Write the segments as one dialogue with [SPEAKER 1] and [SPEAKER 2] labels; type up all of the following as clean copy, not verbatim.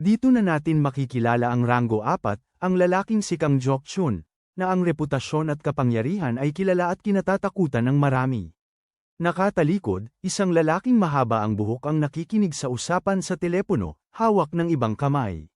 [SPEAKER 1] Dito na natin makikilala ang Rango 4, ang lalaking si Kang Jok-chun, na ang reputasyon at kapangyarihan ay kilala at kinatatakutan ng marami. Nakatalikod, isang lalaking mahaba ang buhok ang nakikinig sa usapan sa telepono, hawak ng ibang kamay.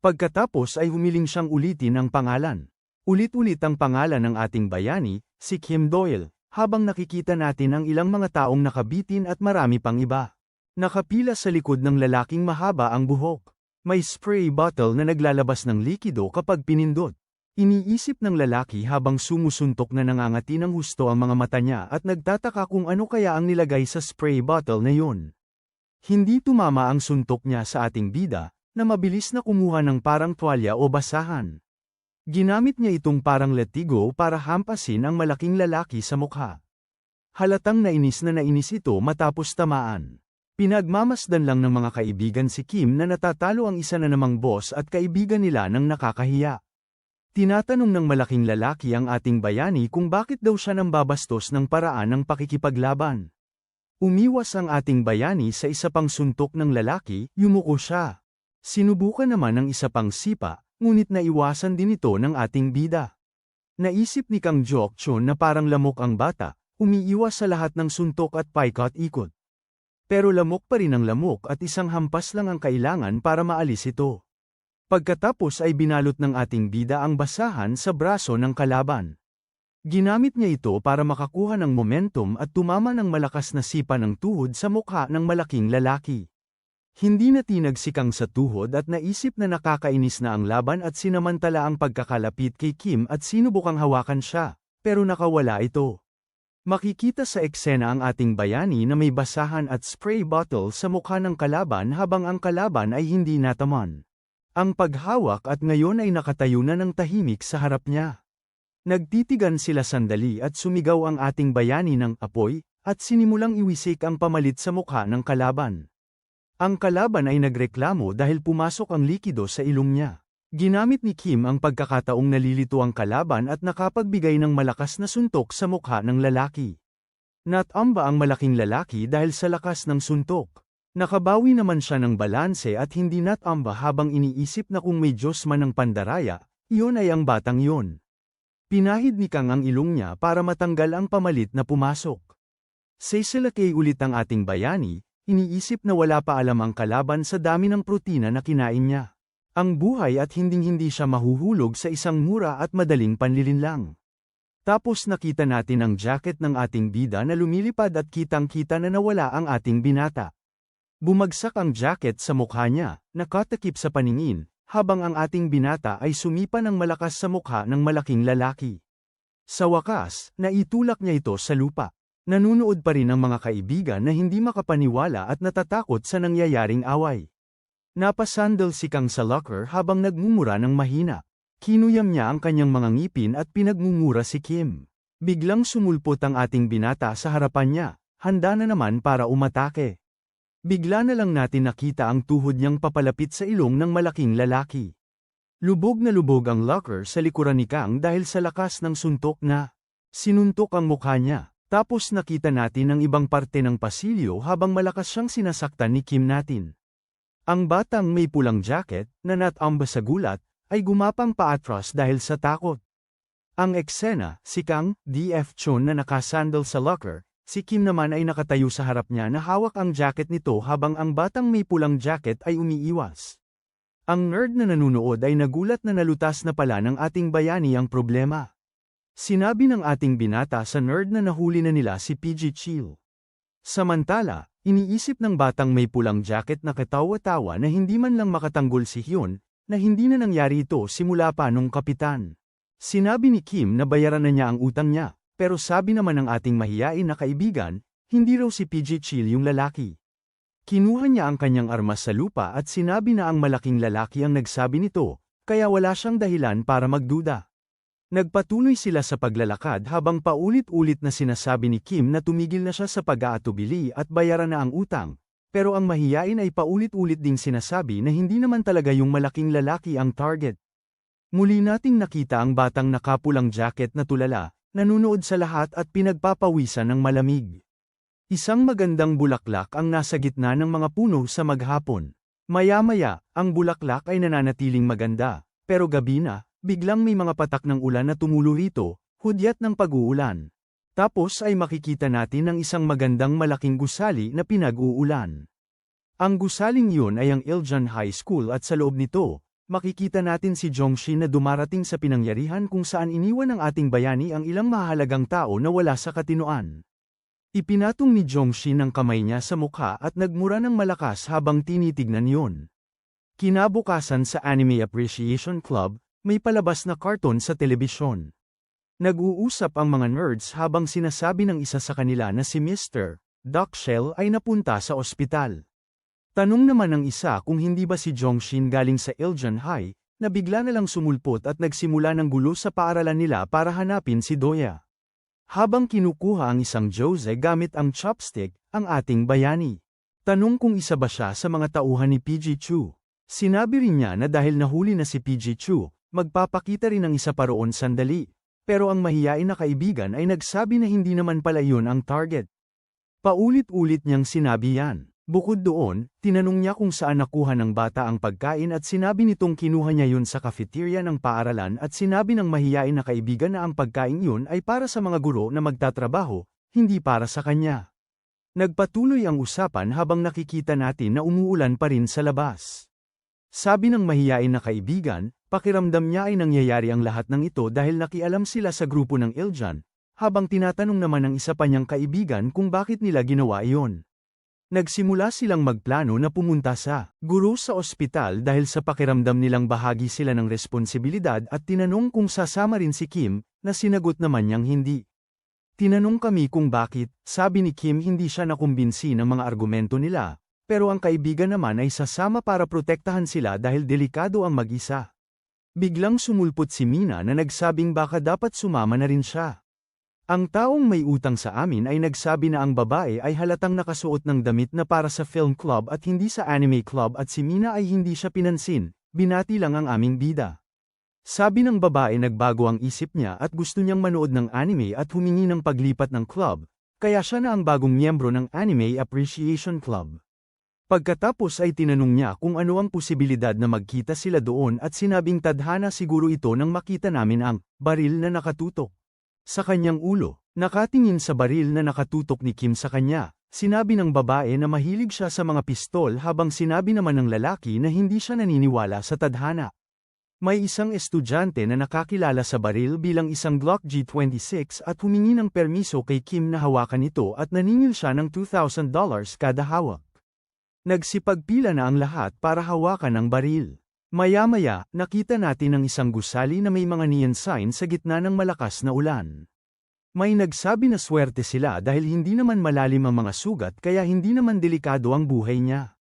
[SPEAKER 1] Pagkatapos ay humiling siyang ulitin ang pangalan. Ulit-ulit ang pangalan ng ating bayani, si Kim Doyle, habang nakikita natin ang ilang mga taong nakabitin at marami pang iba. Nakapila sa likod ng lalaking mahaba ang buhok. May spray bottle na naglalabas ng likido kapag pinindot. Iniisip ng lalaki habang sumusuntok na nangangati ng husto ang mga mata niya at nagtataka kung ano kaya ang nilagay sa spray bottle na yun. Hindi tumama ang suntok niya sa ating bida, na mabilis na kumuha ng parang tuwalya o basahan. Ginamit niya itong parang letigo para hampasin ang malaking lalaki sa mukha. Halatang nainis ito matapos tamaan. Pinagmamasdan lang ng mga kaibigan si Kim na natatalo ang isa na namang boss at kaibigan nila ng nakakahiya. Tinatanong ng malaking lalaki ang ating bayani kung bakit daw siya nambabastos ng paraan ng pakikipaglaban. Umiwas ang ating bayani sa isa pang suntok ng lalaki, yumuko siya. Sinubukan naman ng isa pang sipa, ngunit naiwasan din ito ng ating bida. Naisip ni Kang Jok-chun na parang lamok ang bata, umiiwas sa lahat ng suntok at paikot-ikot. Pero lamok pa rin ang lamok at isang hampas lang ang kailangan para maalis ito. Pagkatapos ay binalot ng ating bida ang basahan sa braso ng kalaban. Ginamit niya ito para makakuha ng momentum at tumama ng malakas na sipa ng tuhod sa mukha ng malaking lalaki. Hindi natinag si Kang sa tuhod at naisip na nakakainis na ang laban at sinamantala ang pagkakalapit kay Kim at sinubukang hawakan siya, pero nakawala ito. Makikita sa eksena ang ating bayani na may basahan at spray bottle sa mukha ng kalaban habang ang kalaban ay hindi nataman. Ang paghawak at ngayon ay nakatayo na ng tahimik sa harap niya. Nagtitigan sila sandali at sumigaw ang ating bayani ng apoy, at sinimulang iwisik ang pamalit sa mukha ng kalaban. Ang kalaban ay nagreklamo dahil pumasok ang likido sa ilong niya. Ginamit ni Kim ang pagkakataong nalilito ang kalaban at nakapagbigay ng malakas na suntok sa mukha ng lalaki. Natamba ang malaking lalaki dahil sa lakas ng suntok. Nakabawi naman siya ng balanse at hindi natamba habang iniisip na kung may Diyos man ang pandaraya, iyon ay ang batang iyon. Pinahid ni Kang ang ilong niya para matanggal ang pamalit na pumasok. Sisilakay ulit ang ating bayani, iniisip na wala pa alam ang kalaban sa dami ng protina na kinain niya. Ang buhay at hinding-hindi siya mahuhulog sa isang mura at madaling panlilinlang. Tapos nakita natin ang jacket ng ating bida na lumilipad at kitang-kita na nawala ang ating binata. Bumagsak ang jacket sa mukha niya, nakatakip sa paningin, habang ang ating binata ay sumipa ng malakas sa mukha ng malaking lalaki. Sa wakas, naitulak niya ito sa lupa. Nanunood pa rin ang mga kaibigan na hindi makapaniwala at natatakot sa nangyayaring away. Napasandal si Kang sa locker habang nagmumura ng mahina. Kinuyam niya ang kanyang mga ngipin at pinagmumura si Kim. Biglang sumulpot ang ating binata sa harapan niya, handa na naman para umatake. Bigla na lang natin nakita ang tuhod niyang papalapit sa ilong ng malaking lalaki. Lubog na lubog ang locker sa likuran ni Kang dahil sa lakas ng suntok na sinuntok ang mukha niya. Tapos nakita natin ang ibang parte ng pasilyo habang malakas siyang sinasaktan ni Kim natin. Ang batang may pulang jacket, na natamba sa gulat, ay gumapang paatras dahil sa takot. Ang eksena, si Kang, D.F. Chun na nakasandal sa locker, si Kim naman ay nakatayo sa harap niya na hawak ang jacket nito habang ang batang may pulang jacket ay umiiwas. Ang nerd na nanunood ay nagulat na nalutas na pala ng ating bayani ang problema. Sinabi ng ating binata sa nerd na nahuli na nila si PG Chill. Samantala, iniisip ng batang may pulang jacket na katawa-tawa na hindi man lang makatanggol si Hyun, na hindi na nangyari ito simula pa nung kapitan. Sinabi ni Kim na bayaran na niya ang utang niya, pero sabi naman ng ating mahiyain na kaibigan, hindi raw si PG Chill yung lalaki. Kinuha niya ang kanyang armas sa lupa at sinabi na ang malaking lalaki ang nagsabi nito, kaya wala siyang dahilan para magduda. Nagpatuloy sila sa paglalakad habang paulit-ulit na sinasabi ni Kim na tumigil na siya sa pag-aatubili at bayaran na ang utang, pero ang mahiyain ay paulit-ulit ding sinasabi na hindi naman talaga yung malaking lalaki ang target. Muli nating nakita ang batang nakapulang jacket na tulala, nanunood sa lahat at pinagpapawisan ng malamig. Isang magandang bulaklak ang nasa gitna ng mga puno sa maghapon. Maya-maya, ang bulaklak ay nananatiling maganda, pero gabi na, biglang may mga patak ng ulan na tumulo rito, hudyat ng pag-uulan. Tapos ay makikita natin ang isang magandang malaking gusali na pinag-uulan. Ang gusaling yun ay ang Iljan High School at sa loob nito, makikita natin si Jongshin na dumarating sa pinangyarihan kung saan iniwan ng ating bayani ang ilang mahalagang tao na wala sa katinoan. Ipinatong ni Jongshin ang kamay niya sa mukha at nagmura ng malakas habang tinitignan yun. Kinabukasan sa Anime Appreciation Club, may palabas na karton sa telebisyon. Nag-uusap ang mga nerds habang sinasabi ng isa sa kanila na si Mr. Doc Shell ay napunta sa ospital. Tanong naman ng isa kung hindi ba si Jongshin galing sa Iljan High, na bigla na lang sumulpot at nagsimula ng gulo sa paaralan nila para hanapin si Doya. Habang kinukuha ang isang Jose gamit ang chopstick, ang ating bayani. Tanong kung isa ba siya sa mga tauhan ni PG Chu. Sinabi rin niya na dahil nahuli na si PG Chu, magpapakita rin ng isa pa roon sandali. Pero ang mahiyain na kaibigan ay nagsabi na hindi naman pala yun ang target. Paulit-ulit niyang sinabi yan. Bukod doon, tinanong niya kung saan nakuha ng bata ang pagkain at sinabi nitong kinuha niya yun sa cafeteria ng paaralan at sinabi ng mahiyain na kaibigan na ang pagkain yun ay para sa mga guro na magtatrabaho, hindi para sa kanya. Nagpatuloy ang usapan habang nakikita natin na umuulan pa rin sa labas. Sabi ng mahiyain na kaibigan, pakiramdam niya ay nangyayari ang lahat ng ito dahil nakialam sila sa grupo ng Iljan, habang tinatanong naman ng isa pa niyang kaibigan kung bakit nila ginawa iyon. Nagsimula silang magplano na pumunta sa guro sa ospital dahil sa pakiramdam nilang bahagi sila ng responsibilidad at tinanong kung sasama rin si Kim, na sinagot naman niyang hindi. Tinanong kami kung bakit, sabi ni Kim hindi siya nakumbinsi ng mga argumento nila. Pero ang kaibigan naman ay sasama para protektahan sila dahil delikado ang mag-isa. Biglang sumulpot si Mina na nagsabing baka dapat sumama na rin siya. Ang taong may utang sa amin ay nagsabi na ang babae ay halatang nakasuot ng damit na para sa film club at hindi sa anime club at si Mina ay hindi siya pinansin, binati lang ang aming bida. Sabi ng babae nagbago ang isip niya at gusto niyang manood ng anime at humingi ng paglipat ng club, kaya siya na ang bagong miyembro ng Anime Appreciation Club. Pagkatapos ay tinanong niya kung ano ang posibilidad na magkita sila doon at sinabing tadhana siguro ito nang makita namin ang baril na nakatutok sa kanyang ulo. Nakatingin sa baril na nakatutok ni Kim sa kanya, sinabi ng babae na mahilig siya sa mga pistol habang sinabi naman ng lalaki na hindi siya naniniwala sa tadhana. May isang estudyante na nakakilala sa baril bilang isang Glock G26 at humingi ng permiso kay Kim na hawakan ito at naningil siya ng $2,000 kada hawak. Nagsipagpila na ang lahat para hawakan ang baril. Maya-maya, nakita natin ang isang gusali na may mga neon sign sa gitna ng malakas na ulan. May nagsabi na swerte sila dahil hindi naman malalim ang mga sugat kaya hindi naman delikado ang buhay niya.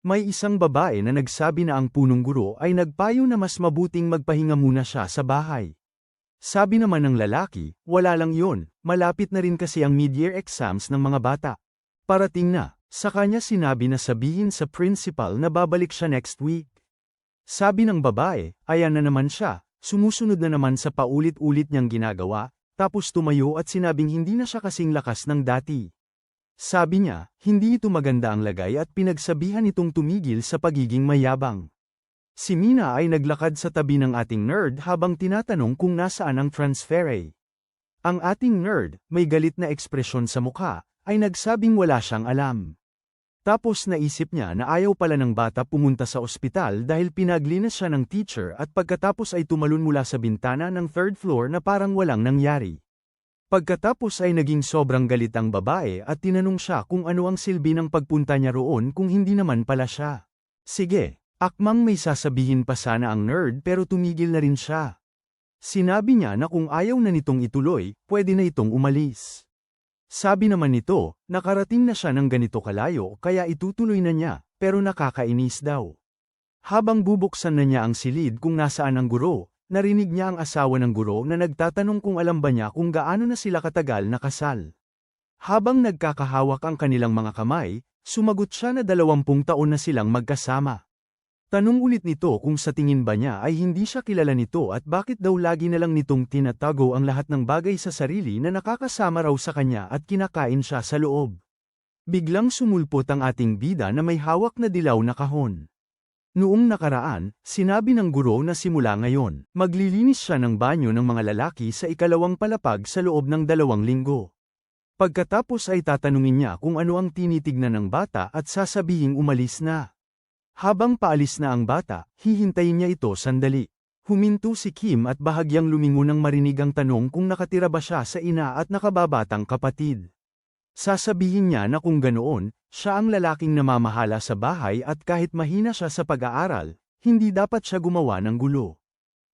[SPEAKER 1] May isang babae na nagsabi na ang punong guro ay nagpayo na mas mabuting magpahinga muna siya sa bahay. Sabi naman ng lalaki, wala lang yun, malapit na rin kasi ang mid-year exams ng mga bata. Parating na. Sa kanya sinabi na sabihin sa principal na babalik siya next week. Sabi ng babae, ayan na naman siya, sumusunod na naman sa paulit-ulit niyang ginagawa, tapos tumayo at sinabing hindi na siya kasing lakas ng dati. Sabi niya, hindi ito maganda ang lagay at pinagsabihan itong tumigil sa pagiging mayabang. Si Mina ay naglakad sa tabi ng ating nerd habang tinatanong kung nasaan ang transfere. Ang ating nerd, may galit na ekspresyon sa mukha, ay nagsabing wala siyang alam. Tapos naisip niya na ayaw pala ng bata pumunta sa ospital dahil pinaglinis siya ng teacher at pagkatapos ay tumalon mula sa bintana ng third floor na parang walang nangyari. Pagkatapos ay naging sobrang galit ang babae at tinanong siya kung ano ang silbi ng pagpunta niya roon kung hindi naman pala siya. Sige, akmang may sasabihin pa sana ang nerd pero tumigil na rin siya. Sinabi niya na kung ayaw na nitong ituloy, pwede na itong umalis. Sabi naman nito, nakarating na siya ng ganito kalayo kaya itutuloy na niya, pero nakakainis daw. Habang bubuksan na niya ang silid kung nasaan ang guro, narinig niya ang asawa ng guro na nagtatanong kung alam ba niya kung gaano na sila katagal nakasal. Habang nagkakahawak ang kanilang mga kamay, sumagot siya na 20 taon na silang magkasama. Tanong ulit nito kung sa tingin ba niya ay hindi siya kilala nito at bakit daw lagi na lang nitong tinatago ang lahat ng bagay sa sarili na nakakasama raw sa kanya at kinakain siya sa loob. Biglang sumulpot ang ating bida na may hawak na dilaw na kahon. Noong nakaraan, sinabi ng guro na simula ngayon, maglilinis siya ng banyo ng mga lalaki sa ikalawang palapag sa loob ng 2 linggo. Pagkatapos ay tatanungin niya kung ano ang tinitignan ng bata at sasabihing umalis na. Habang paalis na ang bata, hihintayin niya ito sandali. Huminto si Kim at bahagyang lumingon nang marinig ang tanong kung nakatira ba siya sa ina at nakababatang kapatid. Sasabihin niya na kung ganoon, siya ang lalaking namamahala sa bahay at kahit mahina siya sa pag-aaral, hindi dapat siya gumawa ng gulo.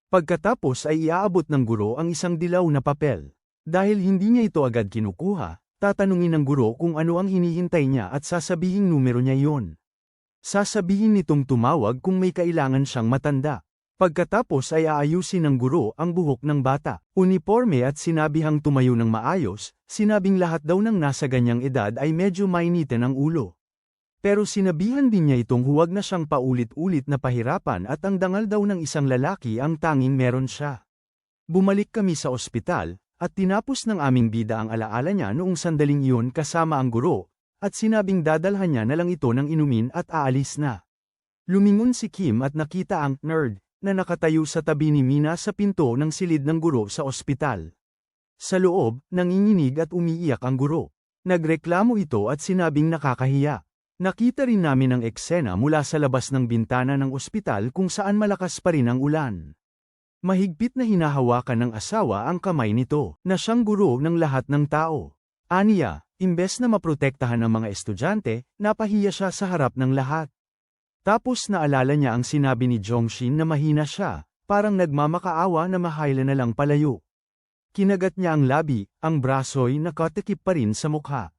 [SPEAKER 1] Pagkatapos ay iaabot ng guro ang isang dilaw na papel. Dahil hindi niya ito agad kinukuha, tatanungin ng guro kung ano ang hinihintay niya at sasabihing numero niya yon. Sasabihin nitong tumawag kung may kailangan siyang matanda. Pagkatapos ay aayusin ng guro ang buhok ng bata, uniforme at sinabihang tumayo ng maayos, sinabing lahat daw ng nasa ganyang edad ay medyo mainitin ang ulo. Pero sinabihan din niya itong huwag na siyang paulit-ulit na pahirapan at ang dangal daw ng isang lalaki ang tanging meron siya. Bumalik kami sa ospital, at tinapos ng aming bida ang alaala niya noong sandaling iyon kasama ang guro, at sinabing dadalhan niya na lang ito ng inumin at aalis na. Lumingon si Kim at nakita ang nerd na nakatayo sa tabi ni Mina sa pinto ng silid ng guro sa ospital. Sa loob, nanginginig at umiiyak ang guro. Nagreklamo ito at sinabing nakakahiya. Nakita rin namin ang eksena mula sa labas ng bintana ng ospital kung saan malakas pa rin ang ulan. Mahigpit na hinahawakan ng asawa ang kamay nito, na siyang guro ng lahat ng tao. Aniya, imbes na maprotektahan ang mga estudyante, napahiya siya sa harap ng lahat. Tapos naalala niya ang sinabi ni Jongshin na mahina siya, parang nagmamakaawa na mahayla na lang palayo. Kinagat niya ang labi, ang braso'y nakatikip pa rin sa mukha.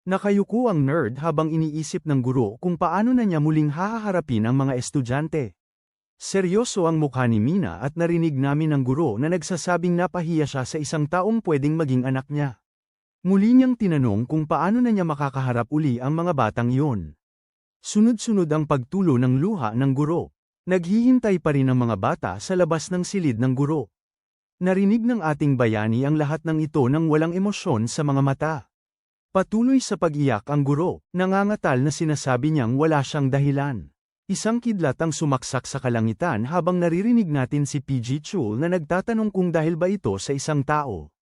[SPEAKER 1] Nakayuko ang nerd habang iniisip ng guro kung paano na niya muling hahaharapin ang mga estudyante. Seryoso ang mukha ni Mina at narinig namin ng guro na nagsasabing napahiya siya sa isang taong pwedeng maging anak niya. Muli niyang tinanong kung paano na niya makakaharap uli ang mga batang iyon. Sunod-sunod ang pagtulo ng luha ng guro. Naghihintay pa rin ang mga bata sa labas ng silid ng guro. Narinig ng ating bayani ang lahat ng ito nang walang emosyon sa mga mata. Patuloy sa pag-iyak ang guro, nangangatal na sinasabi niyang wala siyang dahilan. Isang kidlat ang sumaksak sa kalangitan habang naririnig natin si PG Chul na nagtatanong kung dahil ba ito sa isang tao.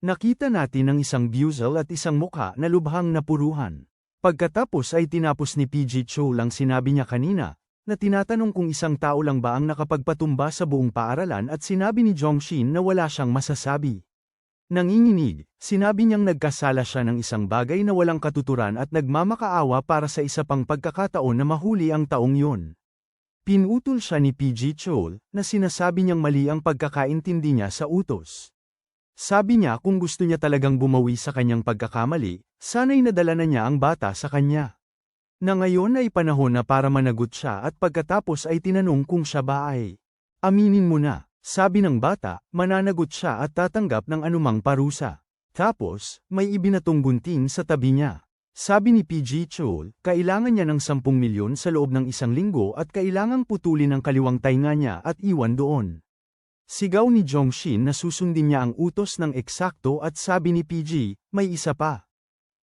[SPEAKER 1] Nakita natin ang isang buzzle at isang mukha na lubhang napuruhan. Pagkatapos ay tinapos ni PG Chul ang sinabi niya kanina, na tinatanong kung isang tao lang ba ang nakapagpatumba sa buong paaralan at sinabi ni Jongshin na wala siyang masasabi. Nanginginig, sinabi niyang nagkasala siya ng isang bagay na walang katuturan at nagmamakaawa para sa isa pang pagkakataon na mahuli ang taong yun. Pinutol siya ni PG Chul, na sinasabi niyang mali ang pagkakaintindi niya sa utos. Sabi niya kung gusto niya talagang bumawi sa kanyang pagkakamali, sana'y nadala na niya ang bata sa kanya. Na ngayon ay panahon na para managot siya at pagkatapos ay tinanong kung siya ba ay aminin mo na. Sabi ng bata, mananagot siya at tatanggap ng anumang parusa. Tapos, may ibinatong gunting sa tabi niya. Sabi ni PG Chul, kailangan niya ng 10 milyon sa loob ng 1 linggo at kailangang putulin ang kaliwang tainga niya at iwan doon. Sigaw ni Jongshin na susundin niya ang utos ng eksakto at sabi ni PG, may isa pa.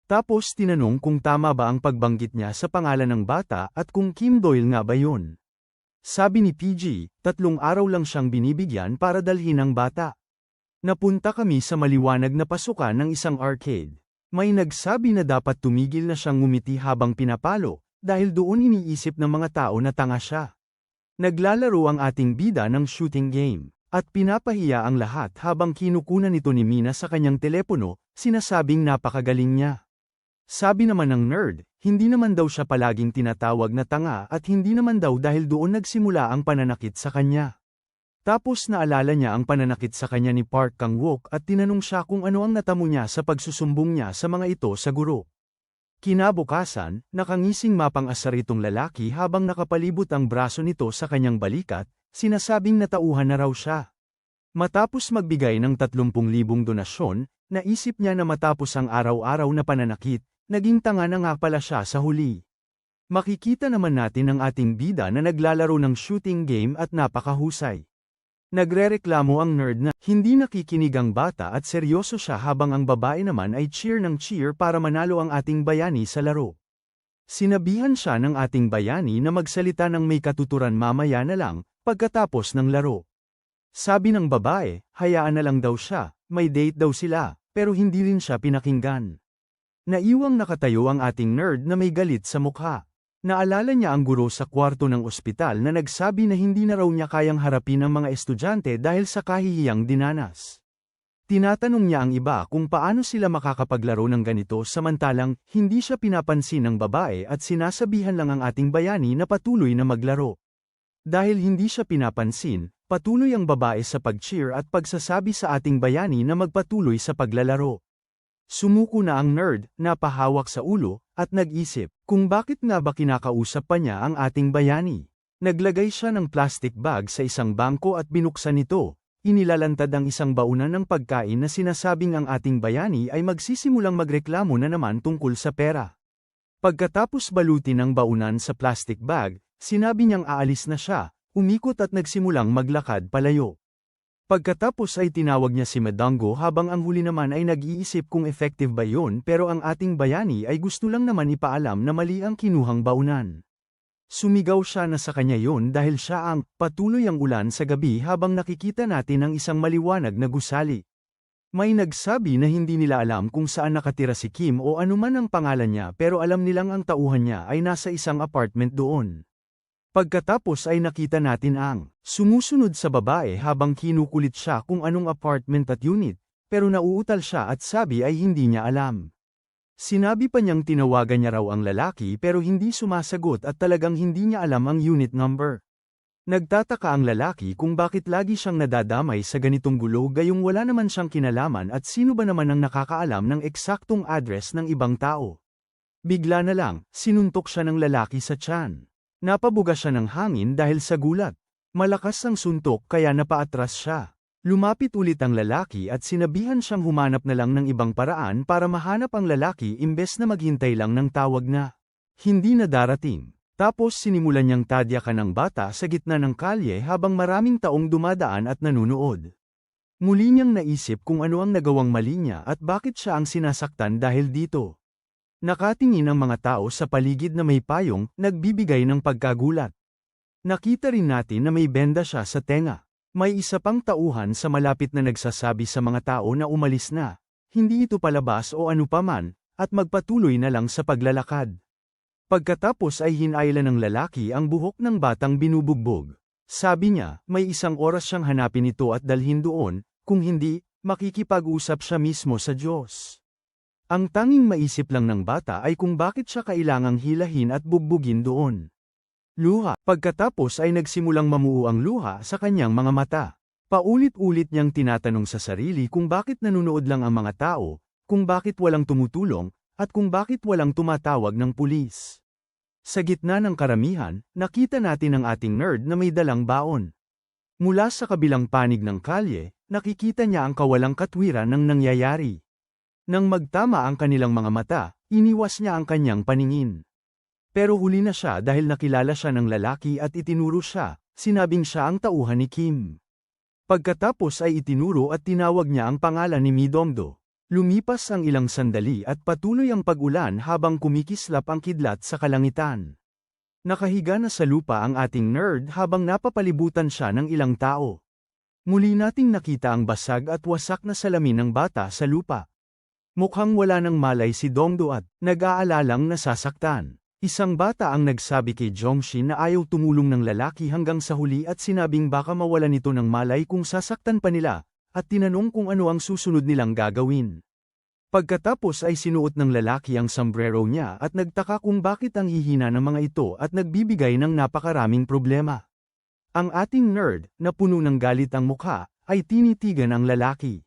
[SPEAKER 1] Tapos tinanong kung tama ba ang pagbanggit niya sa pangalan ng bata at kung Kim Doyle nga ba yun. Sabi ni PG, 3 araw lang siyang binibigyan para dalhin ang bata. Napunta kami sa maliwanag na pasukan ng isang arcade. May nagsabi na dapat tumigil na siyang ngumiti habang pinapalo, dahil doon iniisip ng mga tao na tanga siya. Naglalaro ang ating bida ng shooting game, at pinapahiya ang lahat habang kinukunan ito ni Mina sa kanyang telepono, sinasabing napakagaling niya. Sabi naman ng nerd, hindi naman daw siya palaging tinatawag na tanga at hindi naman daw dahil doon nagsimula ang pananakit sa kanya. Tapos naalala niya ang pananakit sa kanya ni Park Kang-wook at tinanong siya kung ano ang natamo niya sa pagsusumbong niya sa mga ito sa guro. Kinabukasan, nakangising mapang-asar itong lalaki habang nakapalibot ang braso nito sa kanyang balikat, sinasabing natauhan na raw siya. Matapos magbigay ng 30,000 donasyon, naisip niya na matapos ang araw-araw na pananakit, naging tanga na nga pala siya sa huli. Makikita naman natin ang ating bida na naglalaro ng shooting game at napakahusay. Nagrereklamo ang nerd na hindi nakikinig ang bata at seryoso siya habang ang babae naman ay cheer ng cheer para manalo ang ating bayani sa laro. Sinabihan siya ng ating bayani na magsalita ng may katuturan mamaya na lang, pagkatapos ng laro. Sabi ng babae, hayaan na lang daw siya, may date daw sila, pero hindi rin siya pinakinggan. Naiwang nakatayo ang ating nerd na may galit sa mukha. Naalala niya ang guro sa kwarto ng ospital na nagsabi na hindi na raw niya kayang harapin ang mga estudyante dahil sa kahihiyang dinanas. Tinatanong niya ang iba kung paano sila makakapaglaro ng ganito samantalang hindi siya pinapansin ng babae at sinasabihan lang ang ating bayani na patuloy na maglaro. Dahil hindi siya pinapansin, patuloy ang babae sa pag-cheer at pagsasabi sa ating bayani na magpatuloy sa paglalaro. Sumuko na ang nerd, napahawak sa ulo, at nag-isip kung bakit nga ba kinakausap pa niya ang ating bayani. Naglagay siya ng plastic bag sa isang bangko at binuksan ito. Inilalantad ang isang baunan ng pagkain na sinasabing ang ating bayani ay magsisimulang magreklamo na naman tungkol sa pera. Pagkatapos balutin ang baunan sa plastic bag, sinabi niyang aalis na siya, umikot at nagsimulang maglakad palayo. Pagkatapos ay tinawag niya si Madango habang ang huli naman ay nag-iisip kung effective ba yun pero ang ating bayani ay gusto lang naman ipaalam na mali ang kinuhang baunan. Sumigaw siya na sa kanya yun dahil siya ang patuloy ang ulan sa gabi habang nakikita natin ang isang maliwanag na gusali. May nagsabi na hindi nila alam kung saan nakatira si Kim o anuman ang pangalan niya pero alam nilang ang tauhan niya ay nasa isang apartment doon. Pagkatapos ay nakita natin ang sumusunod sa babae habang kinukulit siya kung anong apartment at unit, pero nauutal siya at sabi ay hindi niya alam. Sinabi pa niyang tinawagan niya raw ang lalaki pero hindi sumasagot at talagang hindi niya alam ang unit number. Nagtataka ang lalaki kung bakit lagi siyang nadadamay sa ganitong gulo gayong wala naman siyang kinalaman at sino ba naman ang nakakaalam ng eksaktong address ng ibang tao. Bigla na lang, sinuntok siya ng lalaki sa tiyan. Napabuga siya ng hangin dahil sa gulat. Malakas ang suntok kaya napaatras siya. Lumapit ulit ang lalaki at sinabihan siyang humanap na lang ng ibang paraan para mahanap ang lalaki imbes na maghintay lang ng tawag na hindi na darating. Tapos sinimulan niyang tadyakan ng bata sa gitna ng kalye habang maraming taong dumadaan at nanunood. Muli niyang naisip kung ano ang nagawang mali niya at bakit siya ang sinasaktan dahil dito. Nakatingin ang mga tao sa paligid na may payong, nagbibigay ng pagkagulat. Nakita rin natin na may benda siya sa tenga. May isa pang tauhan sa malapit na nagsasabi sa mga tao na umalis na, hindi ito palabas o ano paman, at magpatuloy na lang sa paglalakad. Pagkatapos ay hinailan ng lalaki ang buhok ng batang binubugbog. Sabi niya, may isang oras siyang hanapin ito at dalhin doon, kung hindi, makikipag-usap siya mismo sa Diyos. Ang tanging maisip lang ng bata ay kung bakit siya kailangang hilahin at bugbugin doon. Luha. Pagkatapos ay nagsimulang mamuo ang luha sa kanyang mga mata. Paulit-ulit niyang tinatanong sa sarili kung bakit nanunood lang ang mga tao, kung bakit walang tumutulong, at kung bakit walang tumatawag ng pulis. Sa gitna ng karamihan, nakita natin ang ating nerd na may dalang baon. Mula sa kabilang panig ng kalye, nakikita niya ang kawalang katwiran ng nangyayari. Nang magtama ang kanilang mga mata, iniwas niya ang kanyang paningin. Pero huli na siya dahil nakilala siya ng lalaki at itinuro siya, sinabing siya ang tauhan ni Kim. Pagkatapos ay itinuro at tinawag niya ang pangalan ni Midongdo. Lumipas ang ilang sandali at patuloy ang pag-ulan habang kumikislap ang kidlat sa kalangitan. Nakahiga na sa lupa ang ating nerd habang napapalibutan siya ng ilang tao. Muli nating nakita ang basag at wasak na salamin ng bata sa lupa. Mukhang wala ng malay si Dongdo at nag-aalalang nasasaktan. Isang bata ang nagsabi kay Jongshin na ayaw tumulong ng lalaki hanggang sa huli at sinabing baka mawalan ito ng malay kung sasaktan pa nila, at tinanong kung ano ang susunod nilang gagawin. Pagkatapos ay sinuot ng lalaki ang sombrero niya at nagtaka kung bakit ang hihina ng mga ito at nagbibigay ng napakaraming problema. Ang ating nerd, na puno ng galit ang mukha, ay tinitigan ang lalaki.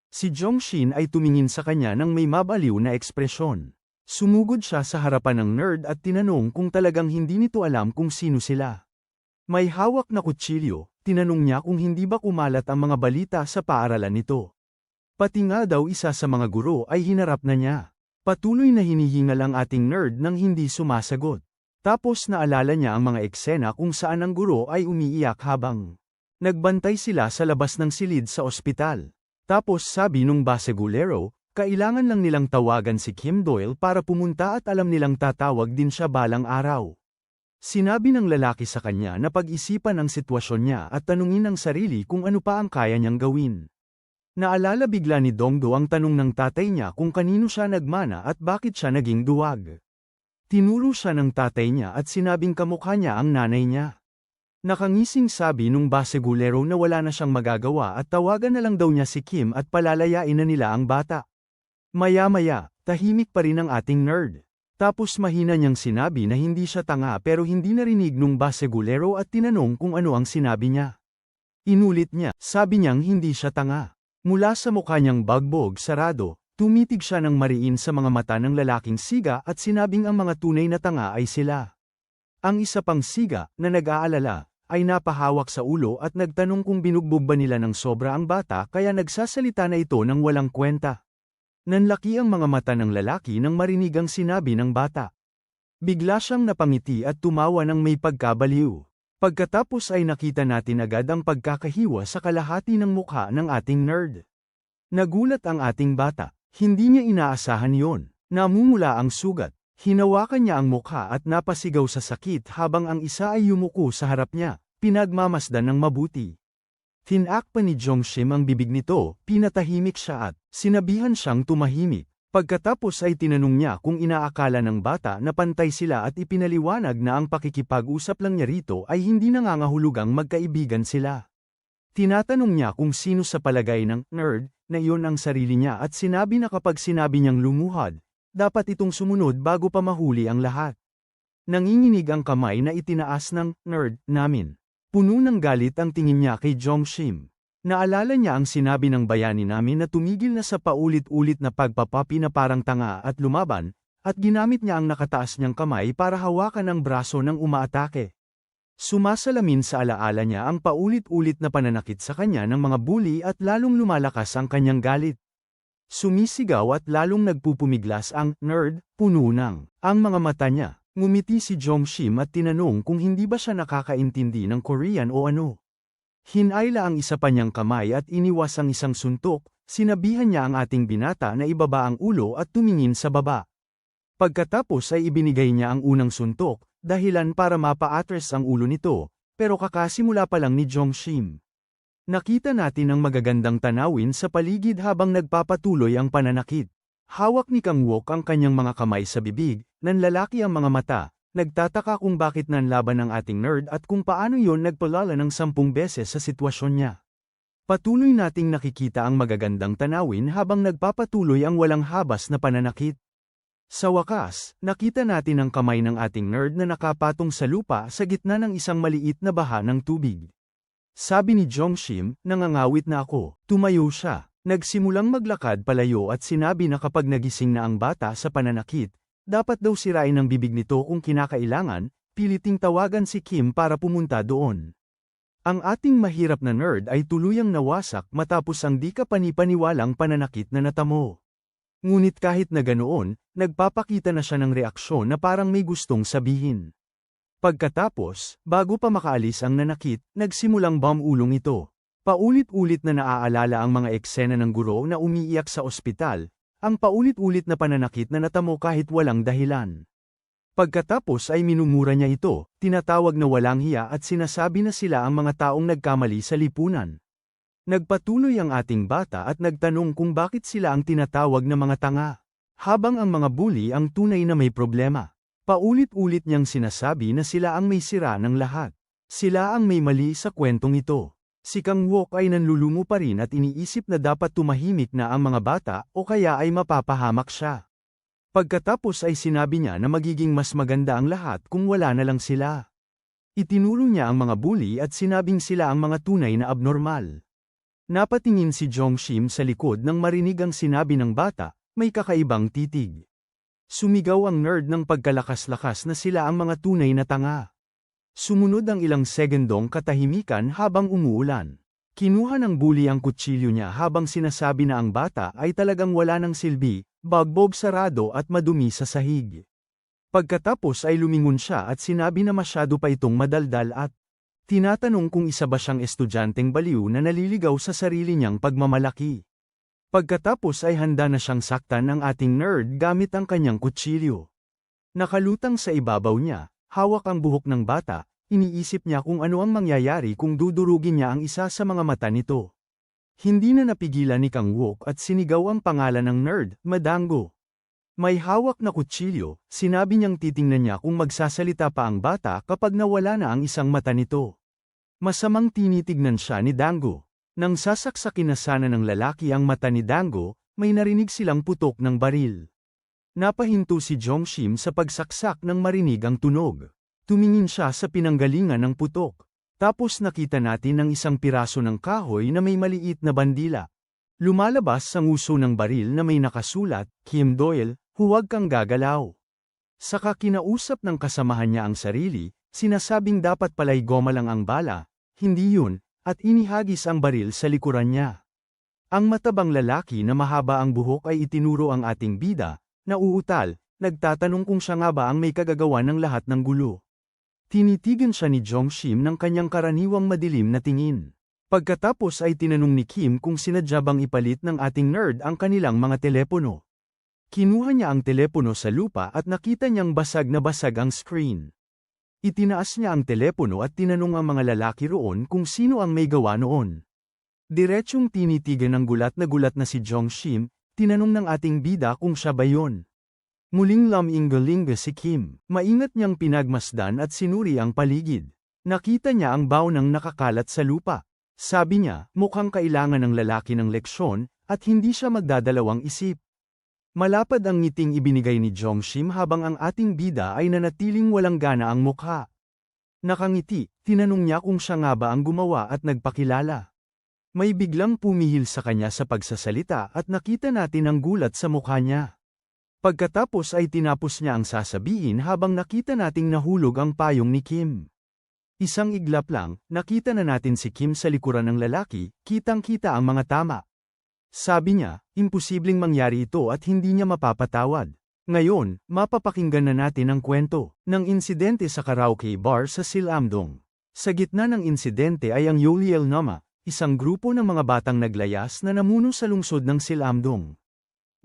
[SPEAKER 1] Si Jongshin ay tumingin sa kanya ng may mabaliw na ekspresyon. Sumugod siya sa harapan ng nerd at tinanong kung talagang hindi nito alam kung sino sila. May hawak na kutsilyo, tinanong niya kung hindi ba kumalat ang mga balita sa paaralan nito. Pati nga daw isa sa mga guro ay hinarap na niya. Patuloy na hinihingal ang ating nerd nang hindi sumasagot. Tapos naalala niya ang mga eksena kung saan ang guro ay umiiyak habang nagbantay sila sa labas ng silid sa ospital. Tapos sabi nung basagulero, Kailangan lang nilang tawagan si Kim Doyle para pumunta at alam nilang tatawag din siya balang araw. Sinabi ng lalaki sa kanya na pag-isipan ang sitwasyon niya at tanungin ang sarili kung ano pa ang kaya niyang gawin. Naalala bigla ni Dongdo ang tanong ng tatay niya kung kanino siya nagmana at bakit siya naging duwag. Tinuro siya ng tatay niya at sinabing kamukha niya ang nanay niya. Nakangising sabi nung basegulero na wala na siyang magagawa at tawagan na lang daw niya si Kim at palalayain na nila ang bata. Maya-maya, tahimik pa rin ang ating nerd. Tapos mahina niyang sinabi na hindi siya tanga pero hindi narinig nung basegulero at tinanong kung ano ang sinabi niya. Inulit niya, sabi niyang hindi siya tanga. Mula sa mukha niyang bagbog sarado, tumitig siya ng mariin sa mga mata ng lalaking siga at sinabing ang mga tunay na tanga ay sila. Ang isa pang siga, na nag-aalala, ay napahawak sa ulo at nagtanong kung binugbog ba nila ng sobra ang bata kaya nagsasalita na ito ng walang kwenta. Nanlaki ang mga mata ng lalaki nang marinig ang sinabi ng bata. Bigla siyang napangiti at tumawa ng may pagkabaliw. Pagkatapos ay nakita natin agad ang pagkakahiwa sa kalahati ng mukha ng ating nerd. Nagulat ang ating bata, hindi niya inaasahan yon. Namumula ang sugat, hinawakan niya ang mukha at napasigaw sa sakit habang ang isa ay yumuko sa harap niya, pinagmamasdan ng mabuti. Tinak pa ni Jongshim ang bibig nito, pinatahimik siya at sinabihan siyang tumahimik. Pagkatapos ay tinanong niya kung inaakala ng bata na pantay sila at ipinaliwanag na ang pakikipag-usap lang niya rito ay hindi nangangahulugang magkaibigan sila. Tinatanong niya kung sino sa palagay ng nerd na iyon ang sarili niya at sinabi na kapag sinabi niyang lumuhad, dapat itong sumunod bago pa mahuli ang lahat. Nanginginig ang kamay na itinaas ng nerd namin. Puno ng galit ang tingin niya kay Jongshim. Naalala niya ang sinabi ng bayani namin na tumigil na sa paulit-ulit na pagpapapi na parang tanga at lumaban, at ginamit niya ang nakataas niyang kamay para hawakan ang braso ng umaatake. Sumasalamin sa alaala niya ang paulit-ulit na pananakit sa kanya ng mga bully at lalong lumalakas ang kanyang galit. Sumisigaw at lalong nagpupumiglas ang nerd, puno ng ang mga mata niya. Ngumiti si Jongshim at tinanong kung hindi ba siya nakakaintindi ng Korean o ano. Hinayla ang isa pa niyang kamay at iniwas ang isang suntok, sinabihan niya ang ating binata na ibaba ang ulo at tumingin sa baba. Pagkatapos ay ibinigay niya ang unang suntok, dahilan para mapa-atres ang ulo nito, pero kakasimula pa lang ni Jongshim. Nakita natin ang magagandang tanawin sa paligid habang nagpapatuloy ang pananakit. Hawak ni Kang Wook ang kanyang mga kamay sa bibig, nanlalaki ang mga mata, nagtataka kung bakit nanlaban ang ating nerd at kung paano yon nagpalala ng 10 beses sa sitwasyon niya. Patuloy nating nakikita ang magagandang tanawin habang nagpapatuloy ang walang habas na pananakit. Sa wakas, nakita natin ang kamay ng ating nerd na nakapatong sa lupa sa gitna ng isang maliit na baha ng tubig. Sabi ni Jongshim, nangangawit na ako, tumayo siya. Nagsimulang maglakad palayo at sinabi na kapag nagising na ang bata sa pananakit, dapat daw sirain ang bibig nito kung kinakailangan, piliting tawagan si Kim para pumunta doon. Ang ating mahirap na nerd ay tuluyang nawasak matapos ang di kapani-paniwalang pananakit na natamo. Ngunit kahit na ganoon, nagpapakita na siya ng reaksyon na parang may gustong sabihin. Pagkatapos, bago pa makaalis ang nanakit, nagsimulang ulong ito. Paulit-ulit na naaalala ang mga eksena ng guro na umiiyak sa ospital, ang paulit-ulit na pananakit na natamo kahit walang dahilan. Pagkatapos ay minumura niya ito, tinatawag na walang hiya at sinasabi na sila ang mga taong nagkamali sa lipunan. Nagpatuloy ang ating bata at nagtanong kung bakit sila ang tinatawag na mga tanga, habang ang mga bully ang tunay na may problema. Paulit-ulit niyang sinasabi na sila ang may sira ng lahat. Sila ang may mali sa kwentong ito. Si Kang Wook ay nanlulumo pa rin at iniisip na dapat tumahimik na ang mga bata o kaya ay mapapahamak siya. Pagkatapos ay sinabi niya na magiging mas maganda ang lahat kung wala na lang sila. Itinuro niya ang mga bully at sinabing sila ang mga tunay na abnormal. Napatingin si Jongshim sa likod nang marinig ang sinabi ng bata, may kakaibang titig. Sumigaw ang nerd ng pagkalakas-lakas na sila ang mga tunay na tanga. Sumunod ang ilang segundong katahimikan habang umuulan. Kinuha ng bully ang kutsilyo niya habang sinasabi na ang bata ay talagang wala ng silbi, bagbog sarado at madumi sa sahig. Pagkatapos ay lumingon siya at sinabi na masyado pa itong madaldal at tinatanong kung isa ba siyang estudyanteng baliw na naliligaw sa sarili niyang pagmamalaki. Pagkatapos ay handa na siyang saktan ng ating nerd gamit ang kanyang kutsilyo. Nakalutang sa ibabaw niya, hawak ang buhok ng bata, iniisip niya kung ano ang mangyayari kung dudurugin niya ang isa sa mga mata nito. Hindi na napigilan ni Kang Wook at sinigaw ang pangalan ng nerd, Madango. May hawak na kutsilyo, sinabi niyang titingnan niya kung magsasalita pa ang bata kapag nawala na ang isang mata nito. Masamang tinitignan siya ni Dango. Nang sasaksakin na sana ng lalaki ang mata ni Dango, may narinig silang putok ng baril. Napahinto si Jongshim sa pagsaksak nang marinig ang tunog. Tumingin siya sa pinanggalingan ng putok. Tapos nakita natin ang isang piraso ng kahoy na may maliit na bandila. Lumalabas ang uso ng baril na may nakasulat, Kim Doyle, huwag kang gagalaw. Saka kinausap ng kasamahan niya ang sarili, sinasabing dapat pala'y goma lang ang bala, hindi yun, at inihagis ang baril sa likuran niya. Ang matabang lalaki na mahaba ang buhok ay itinuro ang ating bida, na uutal, nagtatanong kung siya nga ba ang may kagagawa ng lahat ng gulo. Tinitigan siya ni Jongshim ng kanyang karaniwang madilim na tingin. Pagkatapos ay tinanong ni Kim kung sinadya bang ipalit ng ating nerd ang kanilang mga telepono. Kinuha niya ang telepono sa lupa at nakita niyang basag na basag ang screen. Itinaas niya ang telepono at tinanong ang mga lalaki roon kung sino ang may gawa noon. Diretsyong tinitigan ng gulat na si Jongshim, tinanong ng ating bida kung siya ba yun. Muling laminggalinga si Kim. Maingat niyang pinagmasdan at sinuri ang paligid. Nakita niya ang bawnang nakakalat sa lupa. Sabi niya, mukhang kailangan ng lalaki ng leksyon, at hindi siya magdadalawang isip. Malapad ang ngiting ibinigay ni Jongshim habang ang ating bida ay nanatiling walang gana ang mukha. Nakangiti, tinanong niya kung siya nga ba ang gumawa at nagpakilala. May biglang pumihil sa kanya sa pagsasalita at nakita natin ang gulat sa mukha niya. Pagkatapos ay tinapos niya ang sasabihin habang nakita nating nahulog ang payong ni Kim. Isang iglap lang, nakita na natin si Kim sa likuran ng lalaki, kitang-kita ang mga tama. Sabi niya, imposibleng mangyari ito at hindi niya mapapatawad. Ngayon, mapapakinggan na natin ang kwento ng insidente sa karaoke bar sa Silamdong. Sa gitna ng insidente ay ang Yoliel Nama, isang grupo ng mga batang naglayas na namuno sa lungsod ng Silamdong.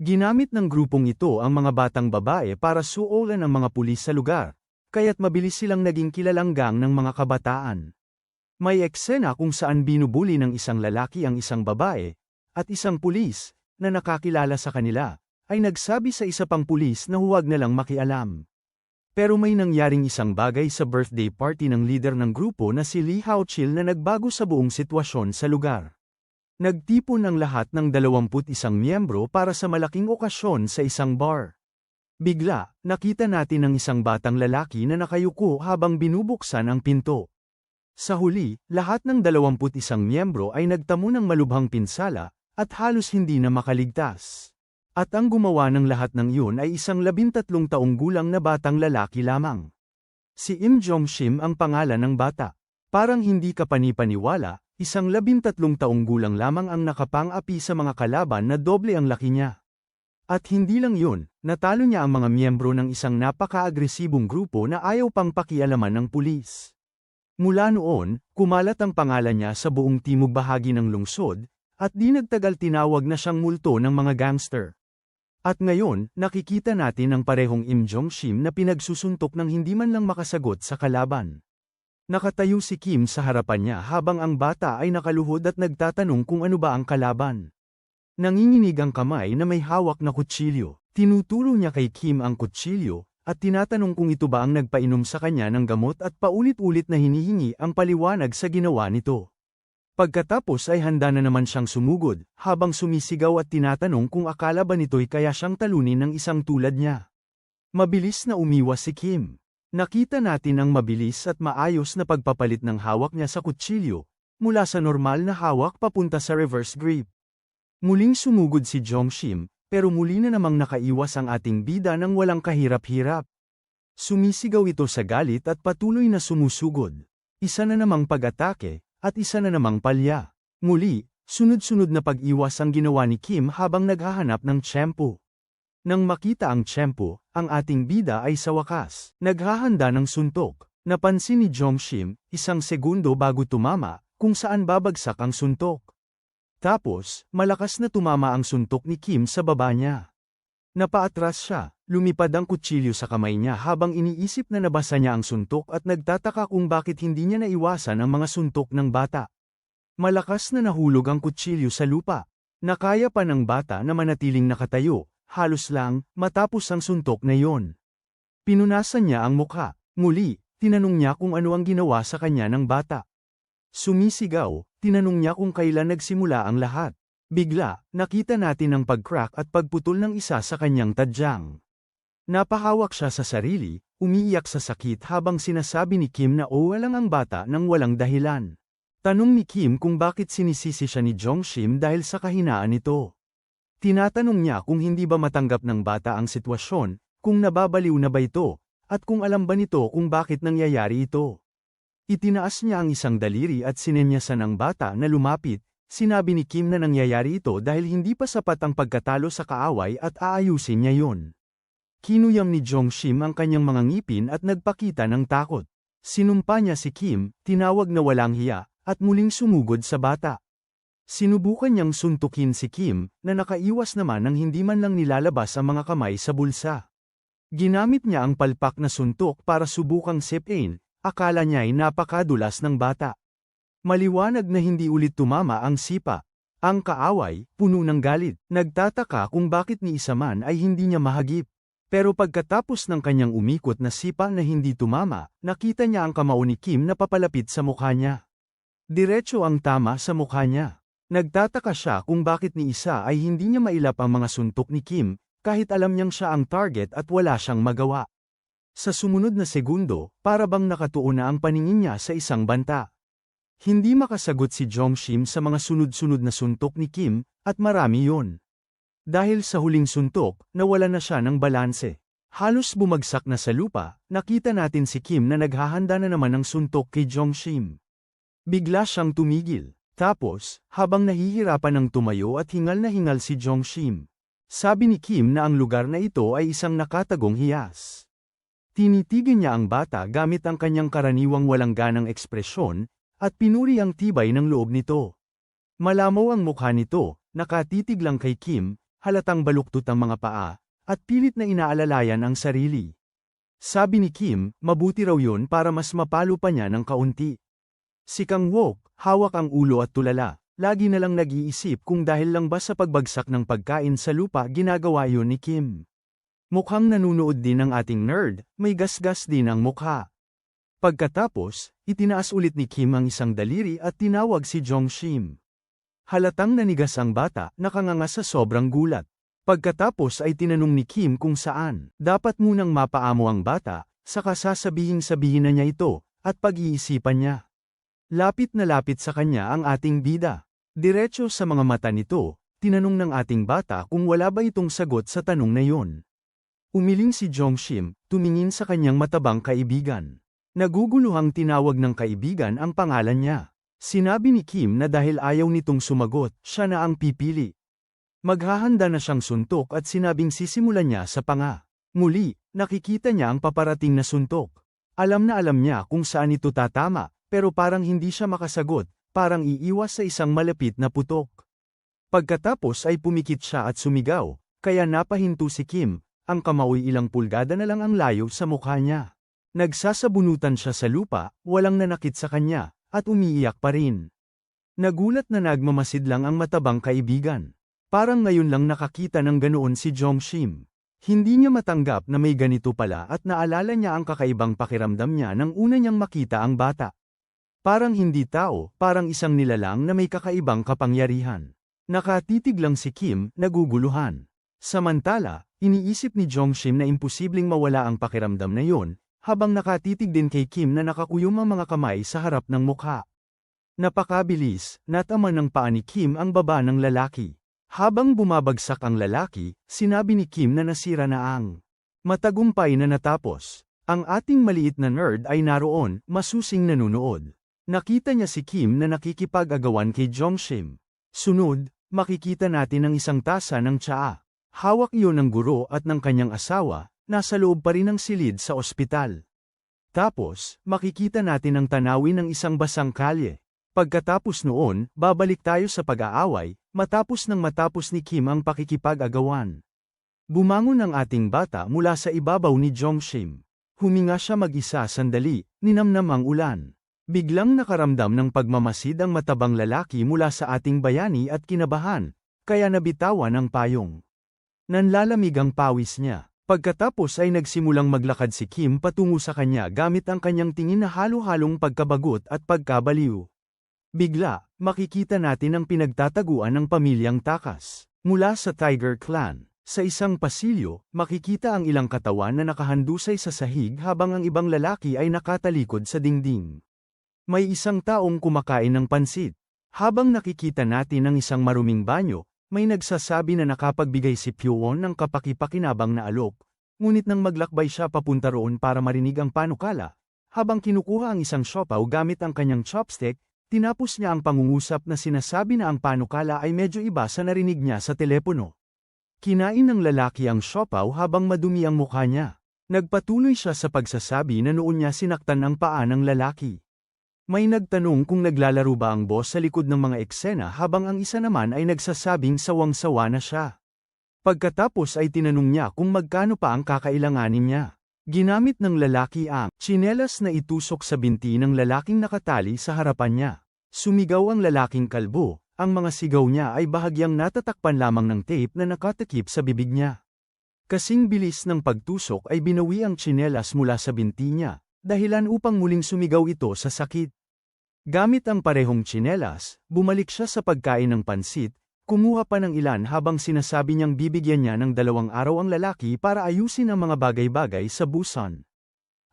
[SPEAKER 1] Ginamit ng grupong ito ang mga batang babae para suolan ang mga pulis sa lugar, kaya't mabilis silang naging kilalang gang ng mga kabataan. May eksena kung saan binubuli ng isang lalaki ang isang babae, at isang pulis, na nakakilala sa kanila, ay nagsabi sa isa pang pulis na huwag na lang makialam. Pero may nangyaring isang bagay sa birthday party ng leader ng grupo na si Lee Haochil na nagbago sa buong sitwasyon sa lugar. Nagtipon ang lahat ng 21 miyembro para sa malaking okasyon sa isang bar. Bigla, nakita natin ang isang batang lalaki na nakayuko habang binubuksan ang pinto. Sa huli, lahat ng 21 miyembro ay nagtamo ng malubhang pinsala, at halos hindi na makaligtas. At ang gumawa ng lahat ng iyon ay isang 13 taong gulang na batang lalaki lamang. Si Im Jongshim ang pangalan ng bata. Parang hindi ka panipaniwala, isang 13 taong gulang lamang ang nakapang-api sa mga kalaban na doble ang laki niya. At hindi lang yun, natalo niya ang mga miyembro ng isang napaka-agresibong grupo na ayaw pang pakialaman ng pulis. Mula noon, kumalat ang pangalan niya sa buong timog bahagi ng lungsod, at di nagtagal tinawag na siyang multo ng mga gangster. At ngayon, nakikita natin ang parehong Im Jongshim na pinagsusuntok ng hindi man lang makasagot sa kalaban. Nakatayo si Kim sa harapan niya habang ang bata ay nakaluhod at nagtatanong kung ano ba ang kalaban. Nanginginig ang kamay na may hawak na kutsilyo. Tinuturo niya kay Kim ang kutsilyo, at tinatanong kung ito ba ang nagpainom sa kanya ng gamot at paulit-ulit na hinihingi ang paliwanag sa ginawa nito. Pagkatapos ay handa na naman siyang sumugod, habang sumisigaw at tinatanong kung akala ba nito'y kaya siyang talunin ng isang tulad niya. Mabilis na umiwas si Kim. Nakita natin ang mabilis at maayos na pagpapalit ng hawak niya sa kutsilyo, mula sa normal na hawak papunta sa reverse grip. Muling sumugod si Jongshim, pero muli na namang nakaiwas ang ating bida ng walang kahirap-hirap. Sumisigaw ito sa galit at patuloy na sumusugod. Isa na namang pag-atake, at isa na namang palya. Muli, sunod-sunod na pag-iwas ang ginawa ni Kim habang naghahanap ng tiyempo. Nang makita ang tiyempo, ang ating bida ay sa wakas naghahanda ng suntok. Napansin ni Jongshim, isang segundo bago tumama, kung saan babagsak ang suntok. Tapos, malakas na tumama ang suntok ni Kim sa baba niya. Napaatras siya, lumipad ang kutsilyo sa kamay niya habang iniisip na nabasa niya ang suntok at nagtataka kung bakit hindi niya naiwasan ang mga suntok ng bata. Malakas na nahulog ang kutsilyo sa lupa. Nakaya pa ng bata na manatiling nakatayo, halos lang, matapos ang suntok na iyon. Pinunasan niya ang mukha. Muli, tinanong niya kung ano ang ginawa sa kanya ng bata. Sumisigaw, tinanong niya kung kailan nagsimula ang lahat. Bigla, nakita natin ang pag-crack at pagputol ng isa sa kanyang tadyang. Napahawak siya sa sarili, umiiyak sa sakit habang sinasabi ni Kim na walang ang bata nang walang dahilan. Tanong ni Kim kung bakit sinisisi siya ni Jongshim dahil sa kahinaan nito. Tinatanong niya kung hindi ba matanggap ng bata ang sitwasyon, kung nababaliw na ba ito, at kung alam ba nito kung bakit nangyayari ito. Itinaas niya ang isang daliri at sinenyasan ang bata na lumapit. Sinabi ni Kim na nangyayari ito dahil hindi pa sapat ang pagkatalo sa kaaway at aayusin niya yon. Kinuyam ni Jongshim ang kanyang mga ngipin at nagpakita ng takot. Sinumpa niya si Kim, tinawag na walang hiya, at muling sumugod sa bata. Sinubukan niyang suntukin si Kim, na nakaiwas naman nang hindi man lang nilalabas ang mga kamay sa bulsa. Ginamit niya ang palpak na suntok para subukang sipin, akala niya ay napakadulas ng bata. Maliwanag na hindi ulit tumama ang sipa. Ang kaaway, puno ng galit, nagtataka kung bakit ni isa man ay hindi niya mahagip. Pero pagkatapos ng kanyang umikot na sipa na hindi tumama, nakita niya ang kamao ni Kim na papalapit sa mukha niya. Diretso ang tama sa mukha niya. Nagtataka siya kung bakit ni isa ay hindi niya mailap ang mga suntok ni Kim, kahit alam niyang siya ang target at wala siyang magawa. Sa sumunod na segundo, para bang nakatuon na ang paningin niya sa isang banta. Hindi makasagot si Jongshim sa mga sunod-sunod na suntok ni Kim, at marami yon. Dahil sa huling suntok, nawala na siya ng balanse. Halos bumagsak na sa lupa, nakita natin si Kim na naghahanda na naman ng suntok kay Jongshim. Bigla siyang tumigil. Tapos, habang nahihirapan ng tumayo at hingal na hingal si Jongshim, sabi ni Kim na ang lugar na ito ay isang nakatagong hiyas. Tinitigan niya ang bata gamit ang kanyang karaniwang walang ganang ekspresyon, at pinuri ang tibay ng loob nito. Malamaw ang mukha nito, nakatitig lang kay Kim, halatang baluktot ang mga paa, at pilit na inaalalayan ang sarili. Sabi ni Kim, mabuti raw yun para mas mapalo pa niya ng kaunti. Si Kang Wook, hawak ang ulo at tulala, lagi na lang nag-iisip kung dahil lang ba sa pagbagsak ng pagkain sa lupa ginagawa yun ni Kim. Mukhang nanunood din ang ating nerd, may gasgas din ang mukha. Pagkatapos, itinaas ulit ni Kim ang isang daliri at tinawag si Jongshim. Halatang nanigas ang bata, nakanganga sa sobrang gulat. Pagkatapos ay tinanong ni Kim kung saan. Dapat munang mapaamo ang bata, saka sasabihin na niya ito, at pag-iisipan niya. Lapit na lapit sa kanya ang ating bida. Diretso sa mga mata nito, tinanong ng ating bata kung wala ba itong sagot sa tanong na yon. Umiling si Jongshim, tumingin sa kanyang matabang kaibigan. Naguguluhang tinawag ng kaibigan ang pangalan niya. Sinabi ni Kim na dahil ayaw nitong sumagot, siya na ang pipili. Maghahanda na siyang suntok at sinabing sisimulan niya sa panga. Muli, nakikita niya ang paparating na suntok. Alam na alam niya kung saan ito tatama, pero parang hindi siya makasagot, parang iiwas sa isang malapit na putok. Pagkatapos ay pumikit siya at sumigaw, kaya napahinto si Kim, ang kamao ilang pulgada na lang ang layo sa mukha niya. Nagsasabunutan siya sa lupa, walang nanakit sa kanya, at umiiyak pa rin. Nagulat na nagmamasid lang ang matabang kaibigan. Parang ngayon lang nakakita ng ganoon si Jongshim. Hindi niya matanggap na may ganito pala at naalala niya ang kakaibang pakiramdam niya nang una niyang makita ang bata. Parang hindi tao, parang isang nilalang na may kakaibang kapangyarihan. Nakatitig lang si Kim, naguguluhan. Samantala, iniisip ni Jongshim na imposibleng mawala ang pakiramdam na yon, habang nakatitig din kay Kim na nakakuyom ang mga kamay sa harap ng mukha. Napakabilis, natama ng paa ni Kim ang baba ng lalaki. Habang bumabagsak ang lalaki, sinabi ni Kim na nasira na ang matagumpay na natapos. Ang ating maliit na nerd ay naroon, masusing nanunood. Nakita niya si Kim na nakikipag-agawan kay Jongshim. Sunod, makikita natin ang isang tasa ng tsaa. Hawak iyon ng guro at ng kanyang asawa, nasa loob pa rin ng silid sa ospital. Tapos, makikita natin ang tanawin ng isang basang kalye. Pagkatapos noon, babalik tayo sa pag-aaway, matapos ni Kim ang pakikipag-agawan. Bumangon ang ating bata mula sa ibabaw ni Jongshim. Huminga siya mag-isa sandali, ninamnam ang ulan. Biglang nakaramdam ng pagmamasid ang matabang lalaki mula sa ating bayani at kinabahan, kaya nabitawan ang payong. Nanlalamig ang pawis niya. Pagkatapos ay nagsimulang maglakad si Kim patungo sa kanya gamit ang kanyang tingin na halo-halong pagkabagot at pagkabaliw. Bigla, makikita natin ang pinagtataguan ng pamilyang Takas. Mula sa Tiger Clan, sa isang pasilyo, makikita ang ilang katawan na nakahandusay sa sahig habang ang ibang lalaki ay nakatalikod sa dingding. May isang taong kumakain ng pansit. Habang nakikita natin ang isang maruming banyo, may nagsasabi na nakapagbigay si Pyewon ng kapakipakinabang na alok, ngunit nang maglakbay siya papunta roon para marinig ang panukala, habang kinukuha ang isang siopaw gamit ang kanyang chopstick, tinapos niya ang pangungusap na sinasabi na ang panukala ay medyo iba sa narinig niya sa telepono. Kinain ng lalaki ang siopaw habang madumi ang mukha niya. Nagpatuloy siya sa pagsasabi na noon niya sinaktan ang paa ng lalaki. May nagtanong kung naglalaro ba ang boss sa likod ng mga eksena habang ang isa naman ay nagsasabing sawang-sawa na siya. Pagkatapos ay tinanong niya kung magkano pa ang kakailanganin niya. Ginamit ng lalaki ang tsinelas na itusok sa binti ng lalaking nakatali sa harapan niya. Sumigaw ang lalaking kalbo, ang mga sigaw niya ay bahagyang natatakpan lamang ng tape na nakatakip sa bibig niya. Kasing bilis ng pagtusok ay binawi ang tsinelas mula sa binti niya, dahilan upang muling sumigaw ito sa sakit. Gamit ang parehong tsinelas, bumalik siya sa pagkain ng pansit, kumuha pa ng ilan habang sinasabi niyang bibigyan niya ng 2 araw ang lalaki para ayusin ang mga bagay-bagay sa Busan.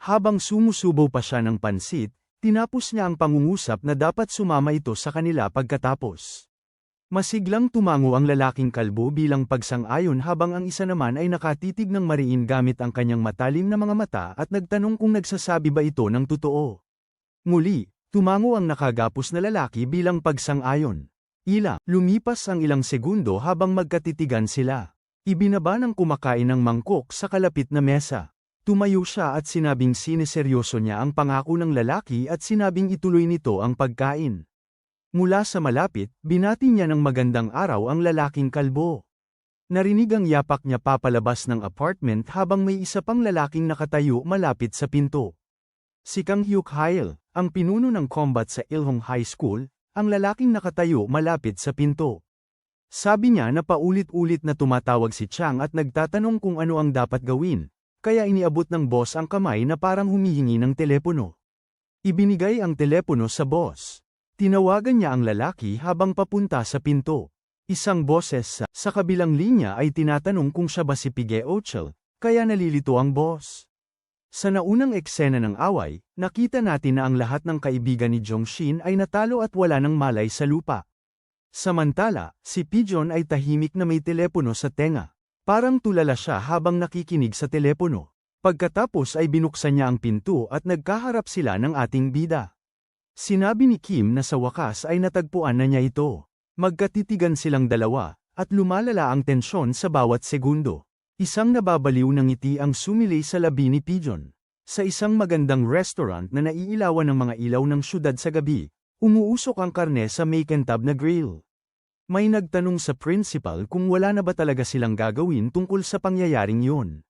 [SPEAKER 1] Habang sumusubo pa siya ng pansit, tinapos niya ang pangungusap na dapat sumama ito sa kanila pagkatapos. Masiglang tumango ang lalaking kalbo bilang pagsang-ayon habang ang isa naman ay nakatitig ng mariin gamit ang kanyang matalim na mga mata at nagtanong kung nagsasabi ba ito ng totoo. Muli, tumango ang nakagapos na lalaki bilang pagsang-ayon. Lumipas ang ilang segundo habang magkatitigan sila. Ibinaba ng kumakain ng mangkok sa kalapit na mesa. Tumayo siya at sinabing sineseryoso niya ang pangako ng lalaki at sinabing ituloy nito ang pagkain. Mula sa malapit, binati niya ng magandang araw ang lalaking kalbo. Narinig ang yapak niya papalabas ng apartment habang may isa pang lalaking nakatayo malapit sa pinto. Si Kang Hyuk-hail, ang pinuno ng combat sa Ilhong High School, ang lalaking nakatayo malapit sa pinto. Sabi niya na paulit-ulit na tumatawag si Chang at nagtatanong kung ano ang dapat gawin, kaya iniabot ng boss ang kamay na parang humihingi ng telepono. Ibinigay ang telepono sa boss. Tinawagan niya ang lalaki habang papunta sa pinto. Isang boses sa kabilang linya ay tinatanong kung siya ba si Pige Ochel, kaya nalilito ang boss. Sa naunang eksena ng away, nakita natin na ang lahat ng kaibigan ni Jongshin ay natalo at wala ng malay sa lupa. Samantala, si Pigeon ay tahimik na may telepono sa tenga. Parang tulala siya habang nakikinig sa telepono. Pagkatapos ay binuksan niya ang pinto at nagkaharap sila ng ating bida. Sinabi ni Kim na sa wakas ay natagpuan na niya ito. Magkatitigan silang dalawa, at lumalala ang tensyon sa bawat segundo. Isang nababaliw na ngiti ang sumilay sa labi ni Pigeon. Sa isang magandang restaurant na naiilawan ng mga ilaw ng syudad sa gabi, umuusok ang karne sa makintab na grill. May nagtanong sa principal kung wala na ba talaga silang gagawin tungkol sa pangyayaring yun.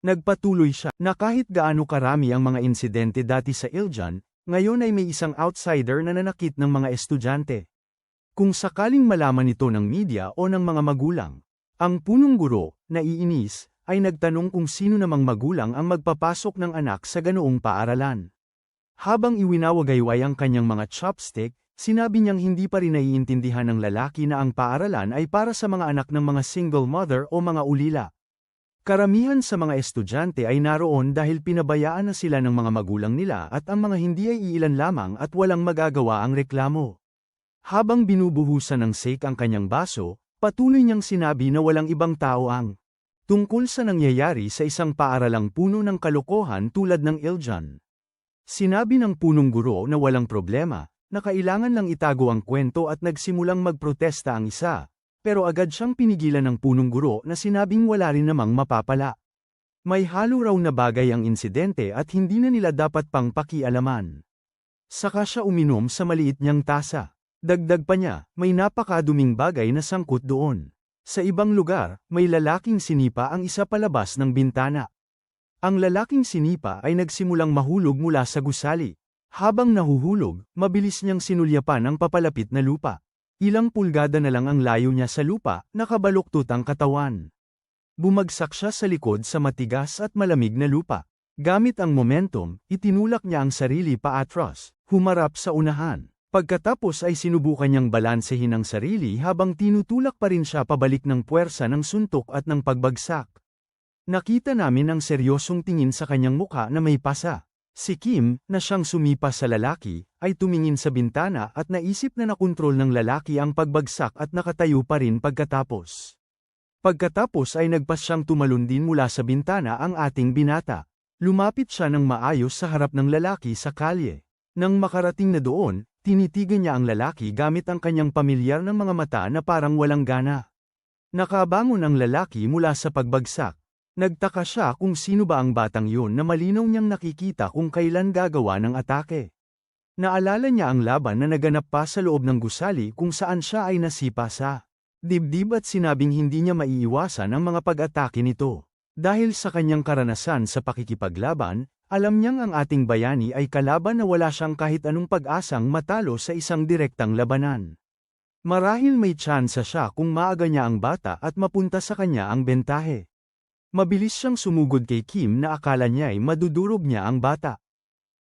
[SPEAKER 1] Nagpatuloy siya na kahit gaano karami ang mga insidente dati sa Iljan, ngayon ay may isang outsider na nanakit ng mga estudyante. Kung sakaling malaman ito ng media o ng mga magulang, ang punong guro, naiinis, ay nagtanong kung sino namang magulang ang magpapasok ng anak sa ganoong paaralan. Habang iwinawagayway ang kanyang mga chopstick, sinabi niyang hindi pa rin naiintindihan ng lalaki na ang paaralan ay para sa mga anak ng mga single mother o mga ulila. Karamihan sa mga estudyante ay naroon dahil pinabayaan na sila ng mga magulang nila at ang mga hindi ay iilan lamang at walang magagawa ang reklamo. Habang binubuhusan ng sake ang kanyang baso, patuloy niyang sinabi na walang ibang tao ang tungkol sa nangyayari sa isang paaralang puno ng kalokohan tulad ng Iljan. Sinabi ng punong guro na walang problema, na kailangan lang itago ang kwento at nagsimulang magprotesta ang isa, pero agad siyang pinigilan ng punong guro na sinabing wala rin namang mapapala. May halo raw na bagay ang insidente at hindi na nila dapat pang pakialaman. Saka siya uminom sa maliit niyang tasa. Dagdag pa niya, may napakaduming bagay na sangkot doon. Sa ibang lugar, may lalaking sinipa ang isa palabas ng bintana. Ang lalaking sinipa ay nagsimulang mahulog mula sa gusali. Habang nahuhulog, mabilis niyang sinulyapan ang papalapit na lupa. Ilang pulgada na lang ang layo niya sa lupa, nakabaluktot ang katawan. Bumagsak siya sa likod sa matigas at malamig na lupa. Gamit ang momentum, itinulak niya ang sarili paatras, humarap sa unahan. Pagkatapos ay sinubukan niyang balansehin ang sarili habang tinutulak pa rin siya pabalik ng puwersa ng suntok at ng pagbagsak. Nakita namin ang seryosong tingin sa kanyang mukha na may pasa. Si Kim, na siyang sumipa sa lalaki, ay tumingin sa bintana at naisip na nakontrol ng lalaki ang pagbagsak at nakatayo pa rin pagkatapos. Pagkatapos ay nagpas siyang tumalon din mula sa bintana ang ating binata. Lumapit siya ng maayos sa harap ng lalaki sa kalye. Nang makarating na doon, tinitigan niya ang lalaki gamit ang kanyang pamilyar ng mga mata na parang walang gana. Nakabangon ang lalaki mula sa pagbagsak. Nagtaka siya kung sino ba ang batang yun na malinaw niyang nakikita kung kailan gagawa ng atake. Naalala niya ang laban na naganap pa sa loob ng gusali kung saan siya ay nasipa sa dibdib at sinabing hindi niya maiiwasan ang mga pag-atake nito. Dahil sa kanyang karanasan sa pakikipaglaban, alam niyang ang ating bayani ay kalaban na wala siyang kahit anong pag-asang matalo sa isang direktang labanan. Marahil may tsansa siya kung maaga niya ang bata at mapunta sa kanya ang bentahe. Mabilis siyang sumugod kay Kim na akala niya ay madudurog niya ang bata.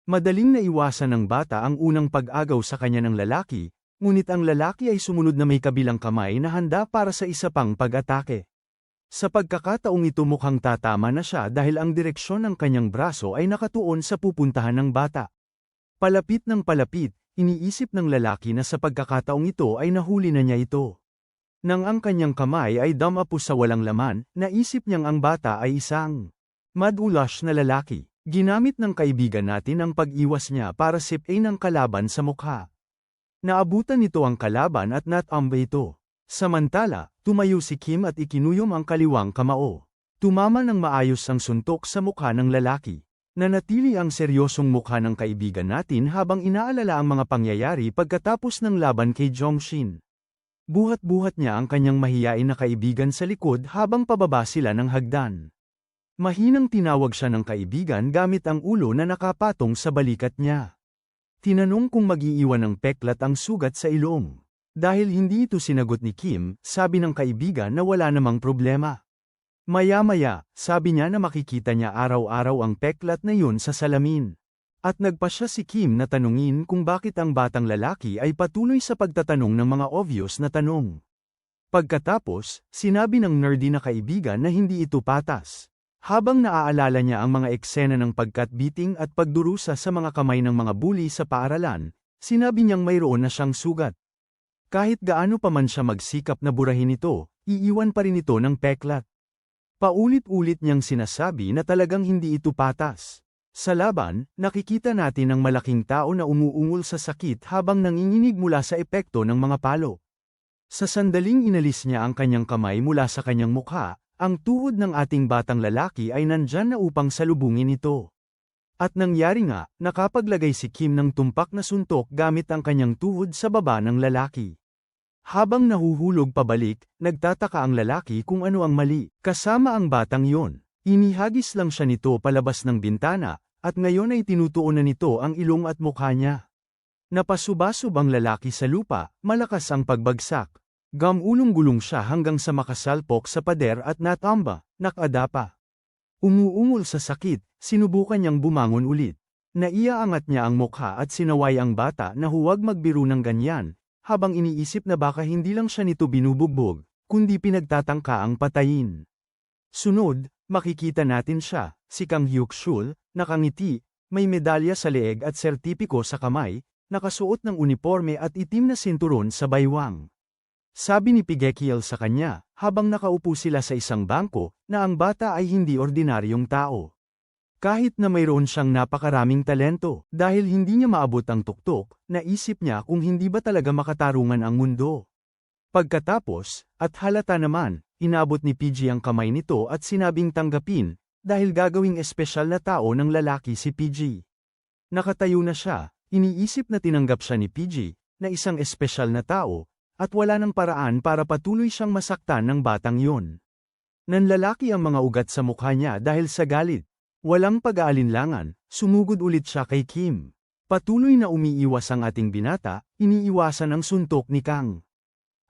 [SPEAKER 1] Madaling naiwasan ng bata ang unang pag-agaw sa kanya ng lalaki, ngunit ang lalaki ay sumunod na may kabilang kamay na handa para sa isa pang pag-atake. Sa pagkakataong ito mukhang tatama na siya dahil ang direksyon ng kanyang braso ay nakatuon sa pupuntahan ng bata. Palapit ng palapit, iniisip ng lalaki na sa pagkakataong ito ay nahuli na niya ito. Nang ang kanyang kamay ay damapo sa walang laman, naisip niyang ang bata ay isang madulas na lalaki. Ginamit ng kaibigan natin ang pag-iwas niya para sipain ang kalaban sa mukha. Naabutan nito ang kalaban at natamba ito. Samantala, tumayo si Kim at ikinuyom ang kaliwang kamao. Tumama ng maayos ang suntok sa mukha ng lalaki. Nanatili ang seryosong mukha ng kaibigan natin habang inaalala ang mga pangyayari pagkatapos ng laban kay Jongshin. Buhat-buhat niya ang kanyang mahiyain na kaibigan sa likod habang pababa sila ng hagdan. Mahinang tinawag siya ng kaibigan gamit ang ulo na nakapatong sa balikat niya. Tinanong kung mag-iiwan ng peklat ang sugat sa ilong. Dahil hindi ito sinagot ni Kim, sabi ng kaibigan na wala namang problema. Maya-maya, sabi niya na makikita niya araw-araw ang peklat na yun sa salamin. At nagpa siya si Kim na tanungin kung bakit ang batang lalaki ay patuloy sa pagtatanong ng mga obvious na tanong. Pagkatapos, sinabi ng nerdy na kaibigan na hindi ito patas. Habang naaalala niya ang mga eksena ng pagkatbiting at pagdurusa sa mga kamay ng mga bully sa paaralan, sinabi niyang mayroon na siyang sugat. Kahit gaano pa man siya magsikap na burahin ito, iiwan pa rin ito ng peklat. Paulit-ulit niyang sinasabi na talagang hindi ito patas. Sa laban, nakikita natin ang malaking tao na umuungol sa sakit habang nanginginig mula sa epekto ng mga palo. Sa sandaling inalis niya ang kanyang kamay mula sa kanyang mukha, ang tuhod ng ating batang lalaki ay nandyan na upang salubungin ito. At nangyari nga, nakapaglagay si Kim ng tumpak na suntok gamit ang kanyang tuhod sa baba ng lalaki. Habang nahuhulog pabalik, nagtataka ang lalaki kung ano ang mali, kasama ang batang yon. Inihagis lang siya nito palabas ng bintana, at ngayon ay tinutuon na nito ang ilong at mukha niya. Napasubasub ang lalaki sa lupa, malakas ang pagbagsak. Gamulong-gulong siya hanggang sa makasalpok sa pader at natamba, nakadapa. Umuungol sa sakit, sinubukan niyang bumangon ulit. Naiaangat niya ang mukha at sinaway ang bata na huwag magbiro ng ganyan, habang iniisip na baka hindi lang siya nito binubugbog, kundi pinagtatangka ang patayin. Sunod, makikita natin siya, si Kang Hyuk-shul, nakangiti, may medalya sa leeg at sertipiko sa kamay, nakasuot ng uniforme at itim na sinturon sa baywang. Sabi ni Pigekiel sa kanya, habang nakaupo sila sa isang bangko, na ang bata ay hindi ordinaryong tao. Kahit na mayroon siyang napakaraming talento, dahil hindi niya maabot ang tuktok, naisip niya kung hindi ba talaga makatarungan ang mundo. Pagkatapos, at halata naman, inabot ni PG ang kamay nito at sinabing tanggapin, dahil gagawing espesyal na tao ng lalaki si PG. Nakatayo na siya, iniisip na tinanggap siya ni PG, na isang espesyal na tao, at wala ng paraan para patuloy siyang masaktan ng batang yun. Nanlalaki ang mga ugat sa mukha niya dahil sa galit. Walang pag-aalinlangan, sumugod ulit siya kay Kim. Patuloy na umiiwas ang ating binata, iniiwasan ang suntok ni Kang.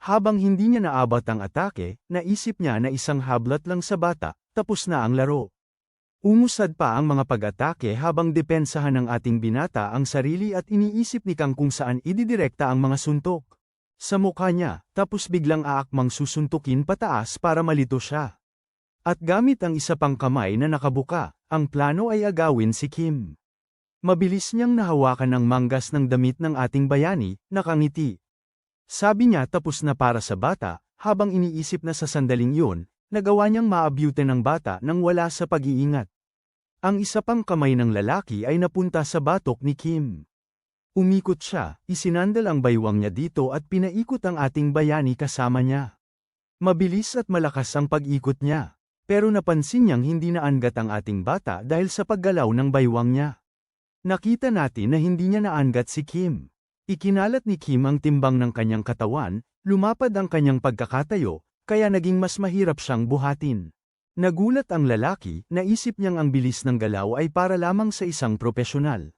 [SPEAKER 1] Habang hindi niya naabot ang atake, naisip niya na isang hablat lang sa bata, tapos na ang laro. Umusad pa ang mga pag-atake habang depensahan ng ating binata ang sarili at iniisip ni Kang kung saan ididirekta ang mga suntok. Sa mukha niya, tapos biglang aakmang susuntukin pataas para malito siya. At gamit ang isa pang kamay na nakabuka, ang plano ay agawin si Kim. Mabilis niyang nahawakan ang manggas ng damit ng ating bayani, nakangiti. Sabi niya tapos na para sa bata, habang iniisip na sa sandaling yun, nagawa niyang maabyute ng bata nang wala sa pag-iingat. Ang isa pang kamay ng lalaki ay napunta sa batok ni Kim. Umikot siya, isinandal ang baywang niya dito at pinaikot ang ating bayani kasama niya. Mabilis at malakas ang pag-ikot niya, pero napansin niyang hindi naangat ang ating bata dahil sa paggalaw ng baywang niya. Nakita natin na hindi niya naangat si Kim. Ikinalat ni Kim ang timbang ng kanyang katawan, lumapad ang kanyang pagkakatayo, kaya naging mas mahirap siyang buhatin. Nagulat ang lalaki, naisip niyang ang bilis ng galaw ay para lamang sa isang propesyonal.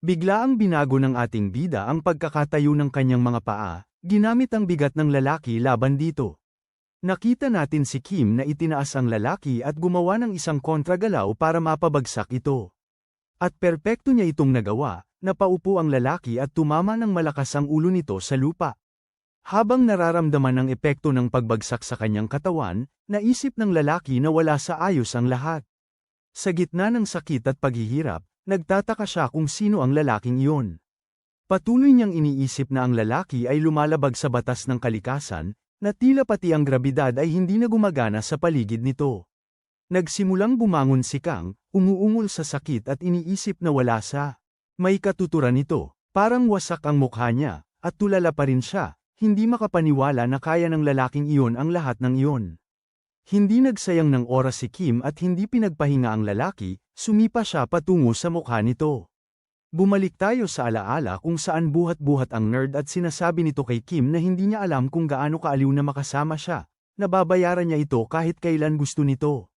[SPEAKER 1] Bigla ang binago ng ating bida ang pagkakatayo ng kanyang mga paa, ginamit ang bigat ng lalaki laban dito. Nakita natin si Kim na itinaas ang lalaki at gumawa ng isang kontragalaw para mapabagsak ito. At perpekto niya itong nagawa, napaupo ang lalaki at tumama ng malakas ang ulo nito sa lupa. Habang nararamdaman ang epekto ng pagbagsak sa kanyang katawan, naisip ng lalaki na wala sa ayos ang lahat. Sa gitna ng sakit at paghihirap, nagtataka siya kung sino ang lalaking iyon. Patuloy niyang iniisip na ang lalaki ay lumalabag sa batas ng kalikasan, na tila pati ang grabidad ay hindi na gumagana sa paligid nito. Nagsimulang bumangon si Kang, umuungol sa sakit at iniisip na wala sa may katuturan nito, parang wasak ang mukha niya, at tulala pa rin siya, hindi makapaniwala na kaya ng lalaking iyon ang lahat ng iyon. Hindi nagsayang ng oras si Kim at hindi pinagpahinga ang lalaki, sumipa siya patungo sa mukha nito. Bumalik tayo sa alaala kung saan buhat-buhat ang nerd at sinasabi nito kay Kim na hindi niya alam kung gaano kaaliw na makasama siya, nababayaran niya ito kahit kailan gusto nito.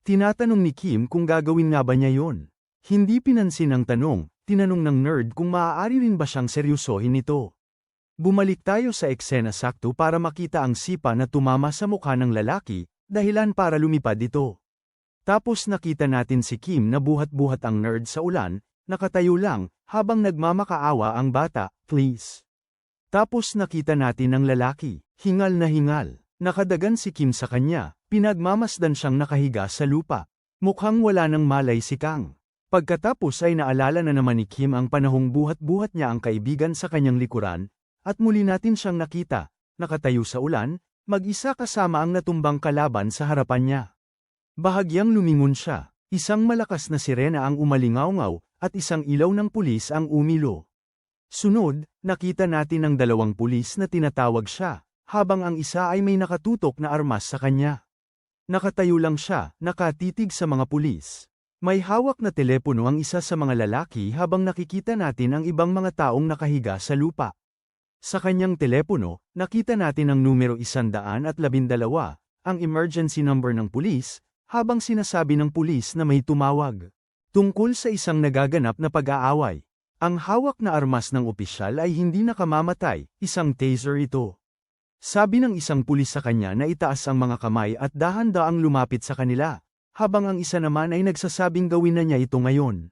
[SPEAKER 1] Tinatanong ni Kim kung gagawin nga ba niya yon. Hindi pinansin ang tanong, tinanong ng nerd kung maaari rin ba siyang seryosohin nito. Bumalik tayo sa eksena sakto para makita ang sipa na tumama sa mukha ng lalaki, dahilan para lumipad ito. Tapos nakita natin si Kim na buhat-buhat ang nerd sa ulan, nakatayo lang, habang nagmamakaawa ang bata, please. Tapos nakita natin ang lalaki, hingal na hingal. Nakadagan si Kim sa kanya, pinagmamasdan siyang nakahiga sa lupa. Mukhang wala nang malay si Kang. Pagkatapos ay naalala na naman ni Kim ang panahong buhat-buhat niya ang kaibigan sa kanyang likuran, at muli natin siyang nakita, nakatayo sa ulan, mag-isa kasama ang natumbang kalaban sa harapan niya. Bahagyang lumingon siya, isang malakas na sirena ang umalingaw-ngaw, at isang ilaw ng pulis ang umilo. Sunod, nakita natin ang dalawang pulis na tinatawag siya, habang ang isa ay may nakatutok na armas sa kanya. Nakatayo lang siya, nakatitig sa mga pulis. May hawak na telepono ang isa sa mga lalaki habang nakikita natin ang ibang mga taong nakahiga sa lupa. Sa kanyang telepono, nakita natin ang numero 112, ang emergency number ng pulis, habang sinasabi ng pulis na may tumawag tungkol sa isang nagaganap na pag-aaway. Ang hawak na armas ng opisyal ay hindi nakamamatay, isang taser ito. Sabi ng isang pulis sa kanya na itaas ang mga kamay at dahan-daang lumapit sa kanila, habang ang isa naman ay nagsasabing gawin na niya ito ngayon.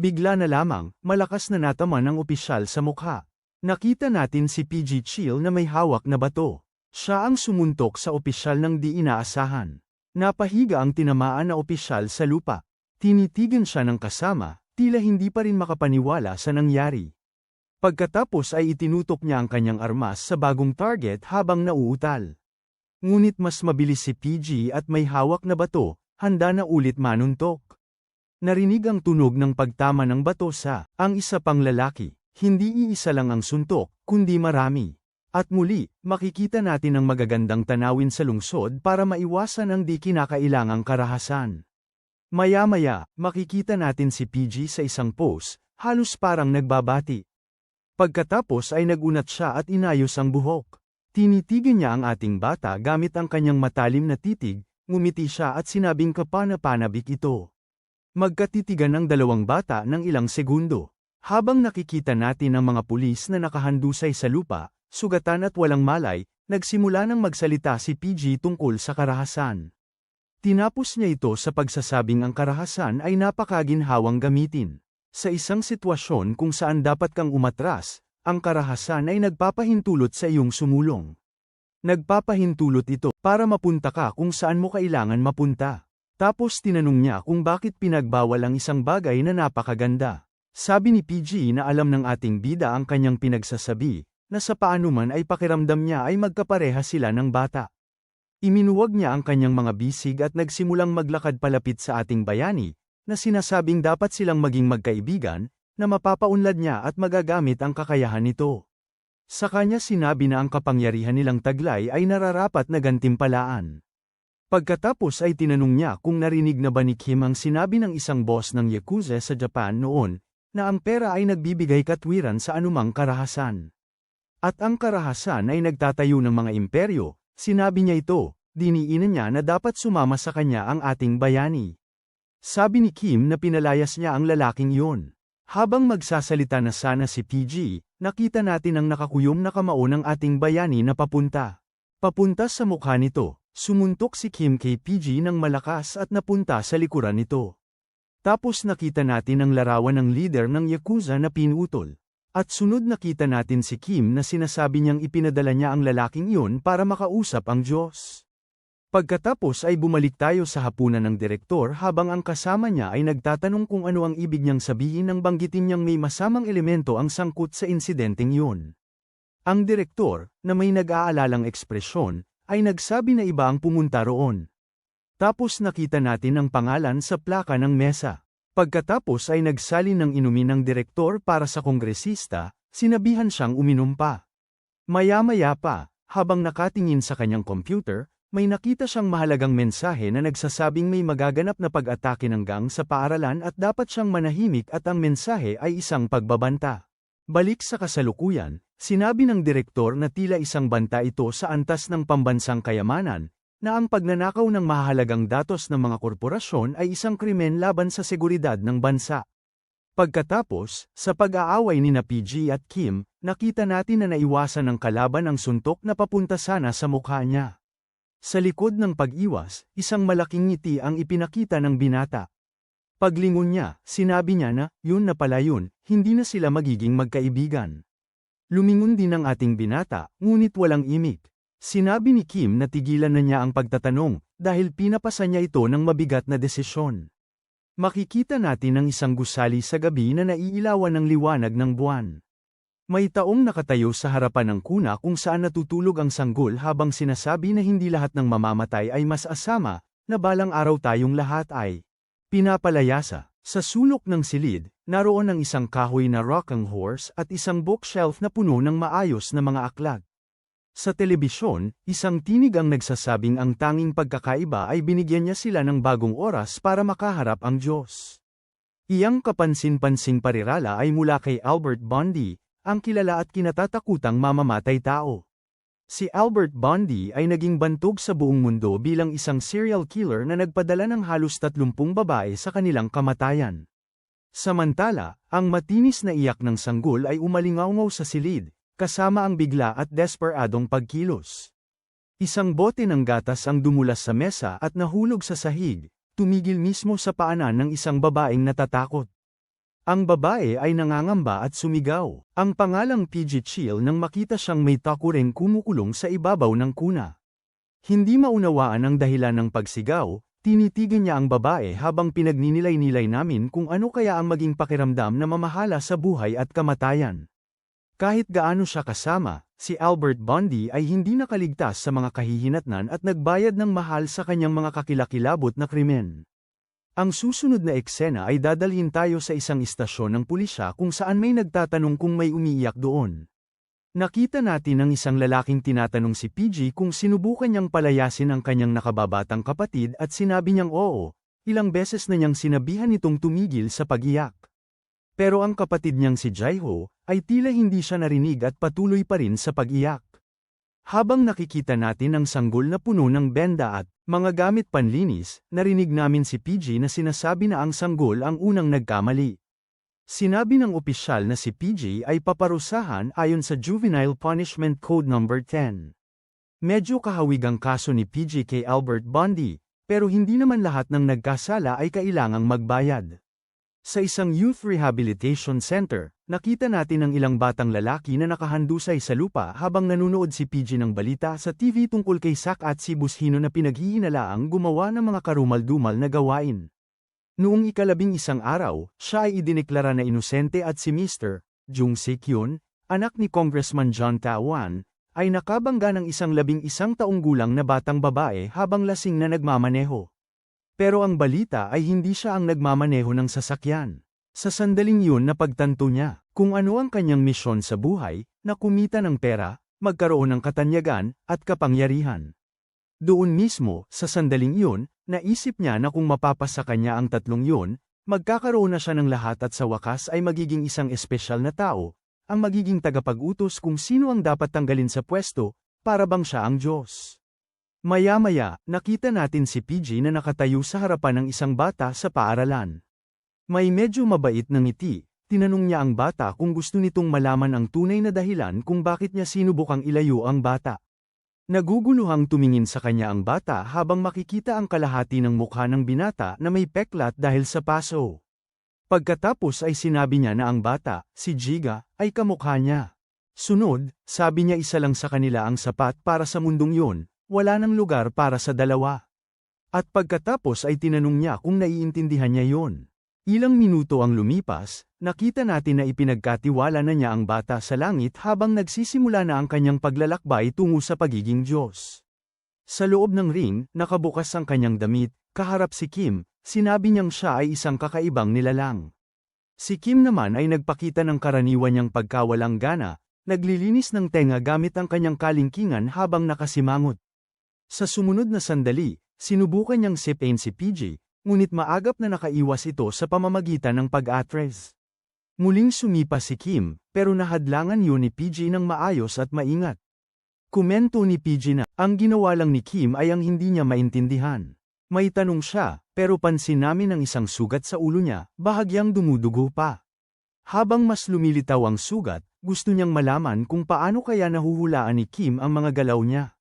[SPEAKER 1] Bigla na lamang, malakas na nataman ang opisyal sa mukha. Nakita natin si PG Chill na may hawak na bato. Siya ang sumuntok sa opisyal ng di inaasahan. Napahiga ang tinamaan na opisyal sa lupa. Tinitigan siya ng kasama, tila hindi pa rin makapaniwala sa nangyari. Pagkatapos ay itinutok niya ang kanyang armas sa bagong target habang nauutal. Ngunit mas mabilis si PG at may hawak na bato, handa na ulit manuntok. Narinig ang tunog ng pagtama ng bato sa ang isa pang lalaki. Hindi iisa lang ang suntok, kundi marami. At muli, makikita natin ang magagandang tanawin sa lungsod para maiwasan ang di kinakailangang karahasan. Maya-maya, makikita natin si PG sa isang pose, halos parang nagbabati. Pagkatapos ay nagunat siya at inayos ang buhok. Tinitigan niya ang ating bata gamit ang kanyang matalim na titig, ngumiti siya at sinabing kapana-panabik ito. Magkatitigan ang dalawang bata ng ilang segundo. Habang nakikita natin ang mga pulis na nakahandusay sa lupa, sugatan at walang malay, nagsimula nang magsalita si PG tungkol sa karahasan. Tinapos niya ito sa pagsasabing ang karahasan ay napakaginhawang gamitin. Sa isang sitwasyon kung saan dapat kang umatras, ang karahasan ay nagpapahintulot sa iyong sumulong. Nagpapahintulot ito para mapunta ka kung saan mo kailangan mapunta. Tapos tinanong niya kung bakit pinagbawal ang isang bagay na napakaganda. Sabi ni PG na alam ng ating bida ang kanyang pinagsasabi, na sa paano man ay pakiramdam niya ay magkapareha sila ng bata. Iminuwag niya ang kanyang mga bisig at nagsimulang maglakad palapit sa ating bayani, na sinasabing dapat silang maging magkaibigan, na mapapaunlad niya at magagamit ang kakayahan nito. Sa kanya sinabi na ang kapangyarihan nilang taglay ay nararapat na gantimpalaan. Pagkatapos ay tinanong niya kung narinig na ba ni Kim ang sinabi ng isang boss ng Yakuza sa Japan noon, na ang pera ay nagbibigay katwiran sa anumang karahasan. At ang karahasan ay nagtatayo ng mga imperyo, sinabi niya ito, diniinan niya na dapat sumama sa kanya ang ating bayani. Sabi ni Kim na pinalayas niya ang lalaking iyon. Habang magsasalita na sana si PG, nakita natin ang nakakuyom na kamao ng ating bayani na papunta. Papunta sa mukha nito, sumuntok si Kim kay PG ng malakas at napunta sa likuran nito. Tapos nakita natin ang larawan ng leader ng Yakuza na pinutol. At sunod nakita natin si Kim na sinasabi niyang ipinadala niya ang lalaking iyon para makausap ang Diyos. Pagkatapos ay bumalik tayo sa hapunan ng direktor habang ang kasama niya ay nagtatanong kung ano ang ibig niyang sabihin nang banggitin niyang may masamang elemento ang sangkot sa insidenteng iyon. Ang direktor, na may nag-aalalang ekspresyon, ay nagsabi na iba ang pumunta roon. Tapos nakita natin ang pangalan sa plaka ng mesa. Pagkatapos ay nagsalin ng inumin ng direktor para sa kongresista, sinabihan siyang uminom pa. Maya-maya pa, habang nakatingin sa kanyang computer, may nakita siyang mahalagang mensahe na nagsasabing may magaganap na pag-atake ng gang sa paaralan at dapat siyang manahimik at ang mensahe ay isang pagbabanta. Balik sa kasalukuyan, sinabi ng direktor na tila isang banta ito sa antas ng pambansang kayamanan, na ang pagnanakaw ng mahahalagang datos ng mga korporasyon ay isang krimen laban sa seguridad ng bansa. Pagkatapos, sa pag-aaway ni PG at Kim, nakita natin na naiwasan ng kalaban ang suntok na papunta sana sa mukha niya. Sa likod ng pag-iwas, isang malaking ngiti ang ipinakita ng binata. Paglingon niya, sinabi niya na, yun na pala yun, hindi na sila magiging magkaibigan. Lumingon din ang ating binata, ngunit walang imik. Sinabi ni Kim na tigilan na niya ang pagtatanong, dahil pinapasa niya ito ng mabigat na desisyon. Makikita natin ang isang gusali sa gabi na naiilawan ng liwanag ng buwan. May taong nakatayo sa harapan ng kuna kung saan natutulog ang sanggol habang sinasabi na hindi lahat ng mamamatay ay mas asama, na balang araw tayong lahat ay pinapalayasa. Sa sulok ng silid, naroon ang isang kahoy na rocking horse at isang bookshelf na puno ng maayos na mga aklat. Sa telebisyon, isang tinig ang nagsasabing ang tanging pagkakaiba ay binigyan niya sila ng bagong oras para makaharap ang Diyos. Iyang kapansin-pansing parirala ay mula kay Albert Bundy, ang kilala at kinatatakutang mamamatay tao. Si Albert Bundy ay naging bantog sa buong mundo bilang isang serial killer na nagpadala ng halos 30 babae sa kanilang kamatayan. Samantala, ang matinis na iyak ng sanggol ay umalingaungaw sa silid, kasama ang bigla at desperadong pagkilos. Isang bote ng gatas ang dumulas sa mesa at nahulog sa sahig, tumigil mismo sa paanan ng isang babaeng natatakot. Ang babae ay nangangamba at sumigaw. Ang pangalang PG Chill nang makita siyang may takureng kumukulong sa ibabaw ng kuna. Hindi maunawaan ang dahilan ng pagsigaw, tinitigan niya ang babae habang pinagninilay-nilay namin kung ano kaya ang maging pakiramdam na mamahala sa buhay at kamatayan. Kahit gaano siya kasama, si Albert Bundy ay hindi nakaligtas sa mga kahihinatnan at nagbayad ng mahal sa kanyang mga kakilakilabot na krimen. Ang susunod na eksena ay dadalhin tayo sa isang istasyon ng pulisya kung saan may nagtatanong kung may umiiyak doon. Nakita natin ang isang lalaking tinatanong si PG kung sinubukan niyang palayasin ang kanyang nakababatang kapatid at sinabi niyang oo, ilang beses na niyang sinabihan itong tumigil sa pag-iyak. Pero ang kapatid niyang si Jaiho, ay tila hindi siya narinig at patuloy pa rin sa pag-iyak. Habang nakikita natin ang sanggol na puno ng benda at mga gamit panlinis, narinig namin si PG na sinasabi na ang sanggol ang unang nagkamali. Sinabi ng opisyal na si PG ay paparusahan ayon sa Juvenile Punishment Code No. 10. Medyo kahawig ang kaso ni PG kay Albert Bundy, pero hindi naman lahat ng nagkasala ay kailangang magbayad. Sa isang youth rehabilitation center, nakita natin ang ilang batang lalaki na nakahandusay sa lupa habang nanunood si PG ng balita sa TV tungkol kay Sak at si Bushino na pinaghihinalaang gumawa ng mga karumal-dumal na gawain. Noong ika-11 araw, siya ay idineklara na inosente at si Mr. Jung Se-kyun, anak ni Congressman John Tawan, ay nakabangga ng isang 11 taong gulang na batang babae habang lasing na nagmamaneho. Pero ang balita ay hindi siya ang nagmamaneho ng sasakyan. Sa sandaling yun napagtanto niya kung ano ang kanyang misyon sa buhay, na kumita ng pera, magkaroon ng katanyagan, at kapangyarihan. Doon mismo, sa sandaling yun, naisip niya na kung mapapasa kanya ang tatlong yun, magkakaroon na siya ng lahat at sa wakas ay magiging isang espesyal na tao, ang magiging tagapag-utos kung sino ang dapat tanggalin sa pwesto, para bang siya ang Diyos. Maya-maya, nakita natin si PG na nakatayo sa harapan ng isang bata sa paaralan. May medyo mabait na ngiti, tinanong niya ang bata kung gusto nitong malaman ang tunay na dahilan kung bakit niya sinubukang ilayo ang bata. Naguguluhang tumingin sa kanya ang bata habang makikita ang kalahati ng mukha ng binata na may peklat dahil sa paso. Pagkatapos ay sinabi niya na ang bata, si Jiga, ay kamukha niya. Sunod, sabi niya isa lang sa kanila ang sapat para sa mundong yun. Wala nang lugar para sa dalawa. At pagkatapos ay tinanong niya kung naiintindihan niya yon. Ilang minuto ang lumipas, nakita natin na ipinagkatiwala na niya ang bata sa langit habang nagsisimula na ang kanyang paglalakbay tungo sa pagiging Diyos. Sa loob ng ring, nakabukas ang kanyang damit, kaharap si Kim, sinabi niyang siya ay isang kakaibang nilalang. Si Kim naman ay nagpakita ng karaniwan niyang pagkawalang gana, naglilinis ng tenga gamit ang kanyang kalingkingan habang nakasimangot. Sa sumunod na sandali, sinubukan niyang sipain si PG, ngunit maagap na nakaiwas ito sa pamamagitan ng pag-atres. Muling sumipa si Kim, pero nahadlangan yun ni PG ng maayos at maingat. Komento ni PG na, ang ginawa lang ni Kim ay ang hindi niya maintindihan. May tanong siya, pero pansin namin ang isang sugat sa ulo niya, bahagyang dumudugo pa. Habang mas lumilitaw ang sugat, gusto niyang malaman kung paano kaya nahuhulaan ni Kim ang mga galaw niya.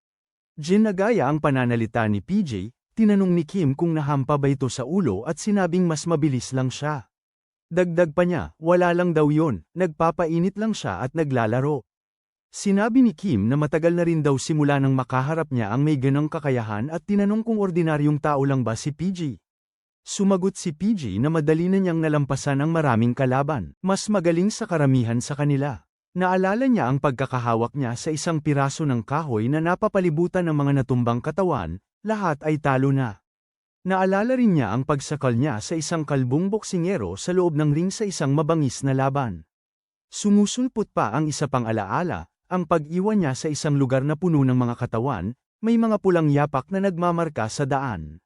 [SPEAKER 1] Ginagaya ang pananalita ni PJ, tinanong ni Kim kung nahampa ba ito sa ulo at sinabing mas mabilis lang siya. Dagdag pa niya, wala lang daw yun, nagpapainit lang siya at naglalaro. Sinabi ni Kim na matagal na rin daw simula nang makaharap niya ang may ganong kakayahan at tinanong kung ordinaryong tao lang ba si PJ. Sumagot si PJ na madali na niyang nalampasan ang maraming kalaban, mas magaling sa karamihan sa kanila. Naalala niya ang pagkakahawak niya sa isang piraso ng kahoy na napapalibutan ng mga natumbang katawan, lahat ay talo na. Naalala rin niya ang pagsakal niya sa isang kalbong boksingero sa loob ng ring sa isang mabangis na laban. Sumusulpot pa ang isa pang alaala, ang pag-iwan niya sa isang lugar na puno ng mga katawan, may mga pulang yapak na nagmamarka sa daan.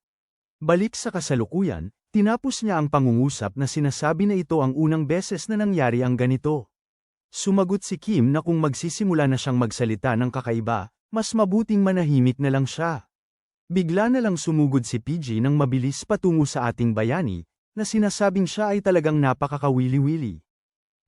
[SPEAKER 1] Balik sa kasalukuyan, tinapos niya ang pangungusap na sinasabi na ito ang unang beses na nangyari ang ganito. Sumagot si Kim na kung magsisimula na siyang magsalita ng kakaiba, mas mabuting manahimik na lang siya. Bigla na lang sumugod si PG nang mabilis patungo sa ating bayani, na sinasabing siya ay talagang napakakawili-wili.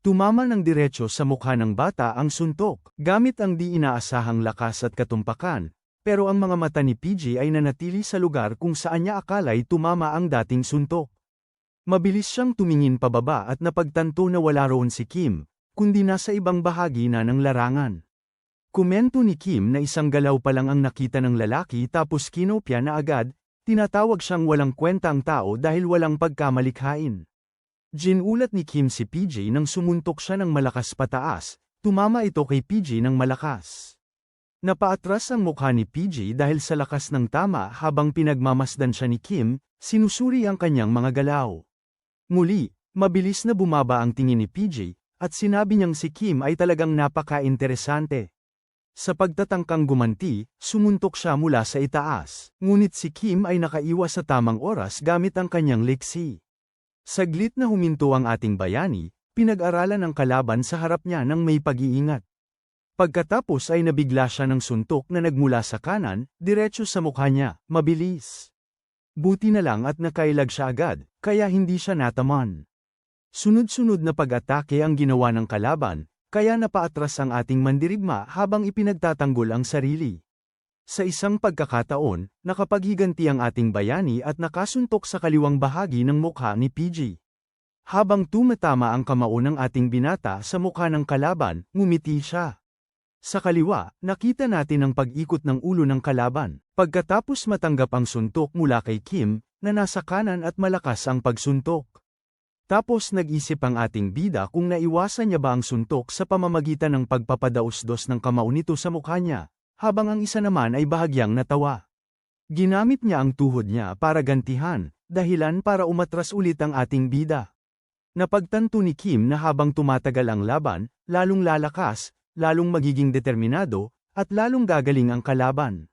[SPEAKER 1] Tumama ng diretso sa mukha ng bata ang suntok, gamit ang di inaasahang lakas at katumpakan, pero ang mga mata ni PG ay nanatili sa lugar kung saan niya akala'y tumama ang dating suntok. Mabilis siyang tumingin pababa at napagtanto na wala roon si Kim, kundi nasa ibang bahagi na ng larangan. Komento ni Kim na isang galaw pa lang ang nakita ng lalaki tapos kinopya na agad, tinatawag siyang walang kwenta ang tao dahil walang pagkamalikhain. Ginulat ni Kim si PJ nang sumuntok siya ng malakas pataas, tumama ito kay PJ ng malakas. Napaatras ang mukha ni PJ dahil sa lakas ng tama habang pinagmamasdan siya ni Kim, sinusuri ang kanyang mga galaw. Muli, mabilis na bumaba ang tingin ni PJ, at sinabi niyang si Kim ay talagang napaka-interesante. Sa pagtatangkang gumanti, sumuntok siya mula sa itaas, ngunit si Kim ay nakaiwas sa tamang oras gamit ang kanyang liksi. Saglit na huminto ang ating bayani, pinag-aralan ang kalaban sa harap niya ng may pag-iingat. Pagkatapos ay nabigla siya ng suntok na nagmula sa kanan, diretso sa mukha niya, mabilis. Buti na lang at nakailag siya agad, kaya hindi siya nataman. Sunod-sunod na pag-atake ang ginawa ng kalaban, kaya napaatras ang ating mandirigma habang ipinagtatanggol ang sarili. Sa isang pagkakataon, nakapaghiganti ang ating bayani at nakasuntok sa kaliwang bahagi ng mukha ni PG. Habang tumatama ang kamao ng ating binata sa mukha ng kalaban, ngumiti siya. Sa kaliwa, nakita natin ang pag-ikot ng ulo ng kalaban, pagkatapos matanggap ang suntok mula kay Kim, na nasa kanan at malakas ang pagsuntok. Tapos nag-isip ang ating bida kung naiwasan niya ba ang suntok sa pamamagitan ng pagpapadaos-dos ng kamao nito sa mukha niya, habang ang isa naman ay bahagyang natawa. Ginamit niya ang tuhod niya para gantihan, dahilan para umatras ulit ang ating bida. Napagtanto ni Kim na habang tumatagal ang laban, lalong lalakas, lalong magiging determinado, at lalong gagaling ang kalaban.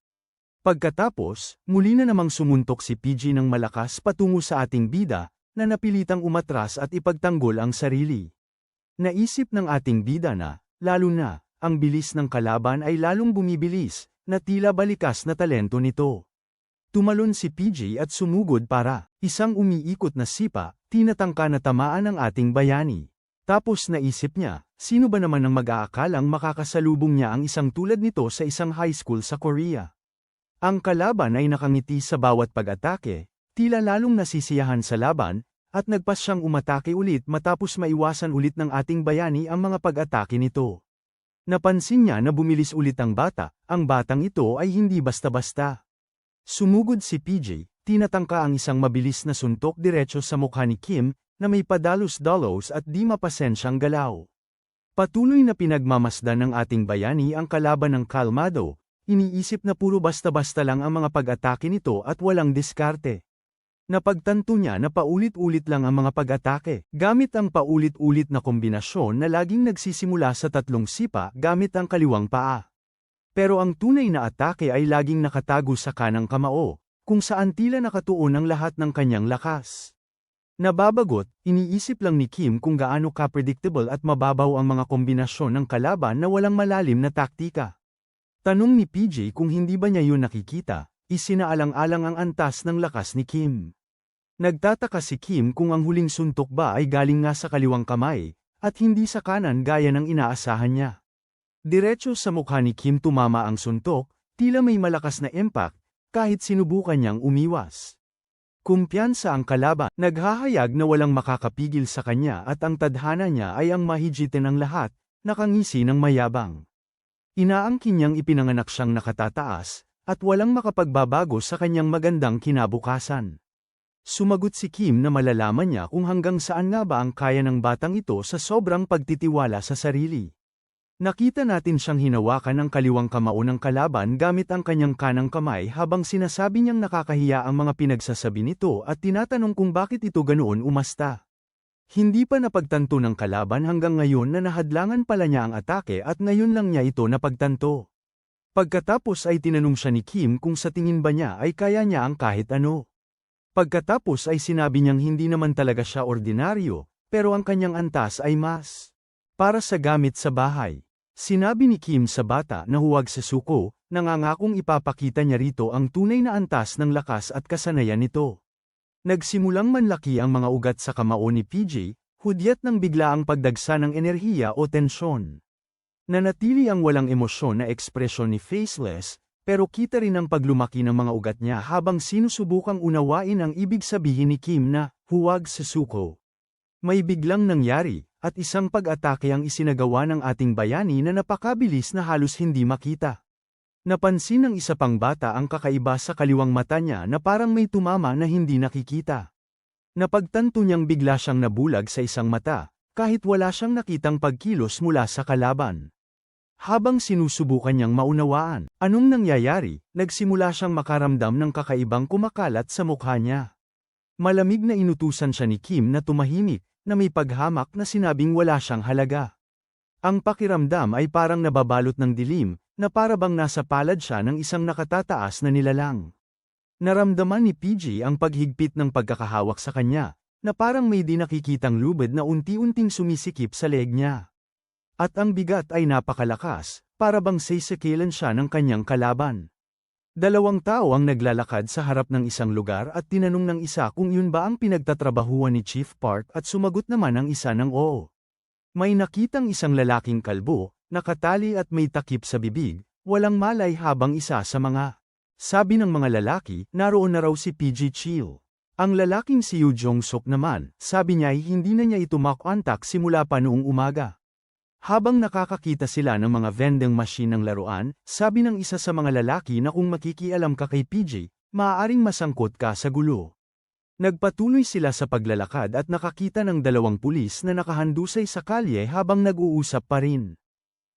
[SPEAKER 1] Pagkatapos, muli na namang sumuntok si PG ng malakas patungo sa ating bida, na napilitang umatras at ipagtanggol ang sarili. Naisip ng ating bida na, lalo na, ang bilis ng kalaban ay lalong bumibilis, na tila balikas na talento nito. Tumalon si PG at sumugod para, isang umiikot na sipa, tinatangka na tamaan ang ating bayani. Tapos naisip niya, sino ba naman ang mag-aakalang makakasalubong niya ang isang tulad nito sa isang high school sa Korea? Ang kalaban ay nakangiti sa bawat pag-atake, tila lalong nasisiyahan sa laban, at nagpas siyang umatake ulit matapos maiwasan ulit ng ating bayani ang mga pag-atake nito. Napansin niya na bumilis ulit ang batang ito ay hindi basta-basta. Sumugod si PJ, tinatangka ang isang mabilis na suntok diretso sa mukha ni Kim, na may padalos-dalos at di mapasensyang galaw. Patuloy na pinagmamasdan ng ating bayani ang kalaban ng kalmado, iniisip na puro basta-basta lang ang mga pag-atake nito at walang diskarte. Napagtanto niya na paulit-ulit lang ang mga pag-atake, gamit ang paulit-ulit na kombinasyon na laging nagsisimula sa tatlong sipa gamit ang kaliwang paa. Pero ang tunay na atake ay laging nakatago sa kanang kamao, kung saan tila nakatuon ang lahat ng kanyang lakas. Nababagot, iniisip lang ni Kim kung gaano ka-predictable at mababaw ang mga kombinasyon ng kalaban na walang malalim na taktika. Tanong ni PJ kung hindi ba niya yun nakikita, isinaalang-alang ang antas ng lakas ni Kim. Nagtataka si Kim kung ang huling suntok ba ay galing nga sa kaliwang kamay, at hindi sa kanan gaya ng inaasahan niya. Diretso sa mukha ni Kim tumama ang suntok, tila may malakas na impact, kahit sinubukan niyang umiwas. Kumpiyansa ang kalaban, naghahayag na walang makakapigil sa kanya at ang tadhana niya ay ang mahigitin ng lahat, nakangisi ng mayabang. Inaangkin niyang ipinanganak siyang nakatataas, at walang makapagbabago sa kanyang magandang kinabukasan. Sumagot si Kim na malalaman niya kung hanggang saan nga ba ang kaya ng batang ito sa sobrang pagtitiwala sa sarili. Nakita natin siyang hinawakan ng kaliwang kamao ng kalaban gamit ang kanyang kanang kamay habang sinasabi niyang nakakahiya ang mga pinagsasabi nito at tinatanong kung bakit ito ganoon umasta. Hindi pa napagtanto ng kalaban hanggang ngayon na nahadlangan pala niya ang atake at ngayon lang niya ito napagtanto. Pagkatapos ay tinanong siya ni Kim kung sa tingin ba niya ay kaya niya ang kahit ano. Pagkatapos ay sinabi niyang hindi naman talaga siya ordinaryo, pero ang kanyang antas ay mas para sa gamit sa bahay. Sinabi ni Kim sa bata na huwag sasuko, nangangakong ipapakita niya rito ang tunay na antas ng lakas at kasanayan nito. Nagsimulang manlaki ang mga ugat sa kamao ni PJ, hudyat ng biglaang pagdagsa ng enerhiya o tensyon. Nanatili ang walang emosyon na ekspresyon ni Faceless, pero kita rin ang paglumaki ng mga ugat niya habang sinusubukang unawain ang ibig sabihin ni Kim na, huwag sasuko. May biglang nangyari, at isang pag-atake ang isinagawa ng ating bayani na napakabilis na halos hindi makita. Napansin ng isa pang bata ang kakaiba sa kaliwang mata niya na parang may tumama na hindi nakikita. Napagtanto niyang bigla siyang nabulag sa isang mata, kahit wala siyang nakitang pagkilos mula sa kalaban. Habang sinusubukan niyang maunawaan, anong nangyayari, nagsimula siyang makaramdam ng kakaibang kumakalat sa mukha niya. Malamig na inutusan siya ni Kim na tumahimik, na may paghamak na sinabing wala siyang halaga. Ang pakiramdam ay parang nababalot ng dilim, na para bang nasa palad siya ng isang nakatataas na nilalang. Naramdaman ni PG ang paghigpit ng pagkakahawak sa kanya, na parang may di nakikitang lubid na unti-unting sumisikip sa leeg niya. At ang bigat ay napakalakas, para bang sisikilan siya ng kanyang kalaban. Dalawang tao ang naglalakad sa harap ng isang lugar at tinanong ng isa kung yun ba ang pinagtatrabahuan ni Chief Park at sumagot naman ang isa ng oo. May nakitang isang lalaking kalbo, nakatali at may takip sa bibig, walang malay habang isa sa mga. Sabi ng mga lalaki, naroon na raw si PG Chill. Ang lalaking si Yoo Jong-suk naman, sabi niya ay hindi na niya ito makontak simula pa noong umaga. Habang nakakakita sila ng mga vending machine ng laruan, sabi ng isa sa mga lalaki na kung makikialam ka kay PJ, maaaring masangkot ka sa gulo. Nagpatuloy sila sa paglalakad at nakakita ng dalawang pulis na nakahandusay sa kalye habang nag-uusap pa rin.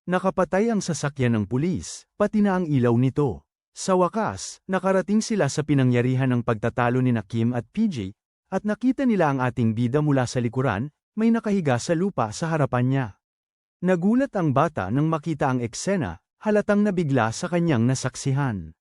[SPEAKER 1] Nakapatay ang sasakyan ng pulis, pati na ang ilaw nito. Sa wakas, nakarating sila sa pinangyarihan ng pagtatalo ni Kim at PJ, at nakita nila ang ating bida mula sa likuran, may nakahiga sa lupa sa harapan niya. Nagulat ang bata nang makita ang eksena, halatang nabigla sa kanyang nasaksihan.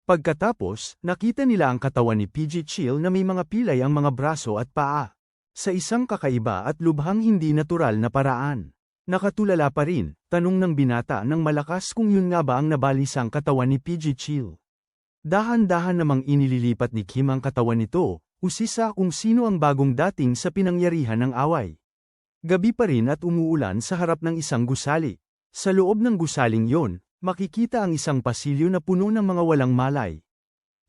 [SPEAKER 1] Pagkatapos, nakita nila ang katawan ni PG Chill na may mga pilay ang mga braso at paa. Sa isang kakaiba at lubhang hindi natural na paraan. Nakatulala pa rin, tanong ng binata ng malakas kung yun nga ba ang nabalisang katawan ni PG Chill. Dahan-dahan namang inililipat ni Kim ang katawan nito, usisa kung sino ang bagong dating sa pinangyarihan ng away. Gabi pa rin at umuulan sa harap ng isang gusali. Sa loob ng gusaling yon, makikita ang isang pasilyo na puno ng mga walang malay.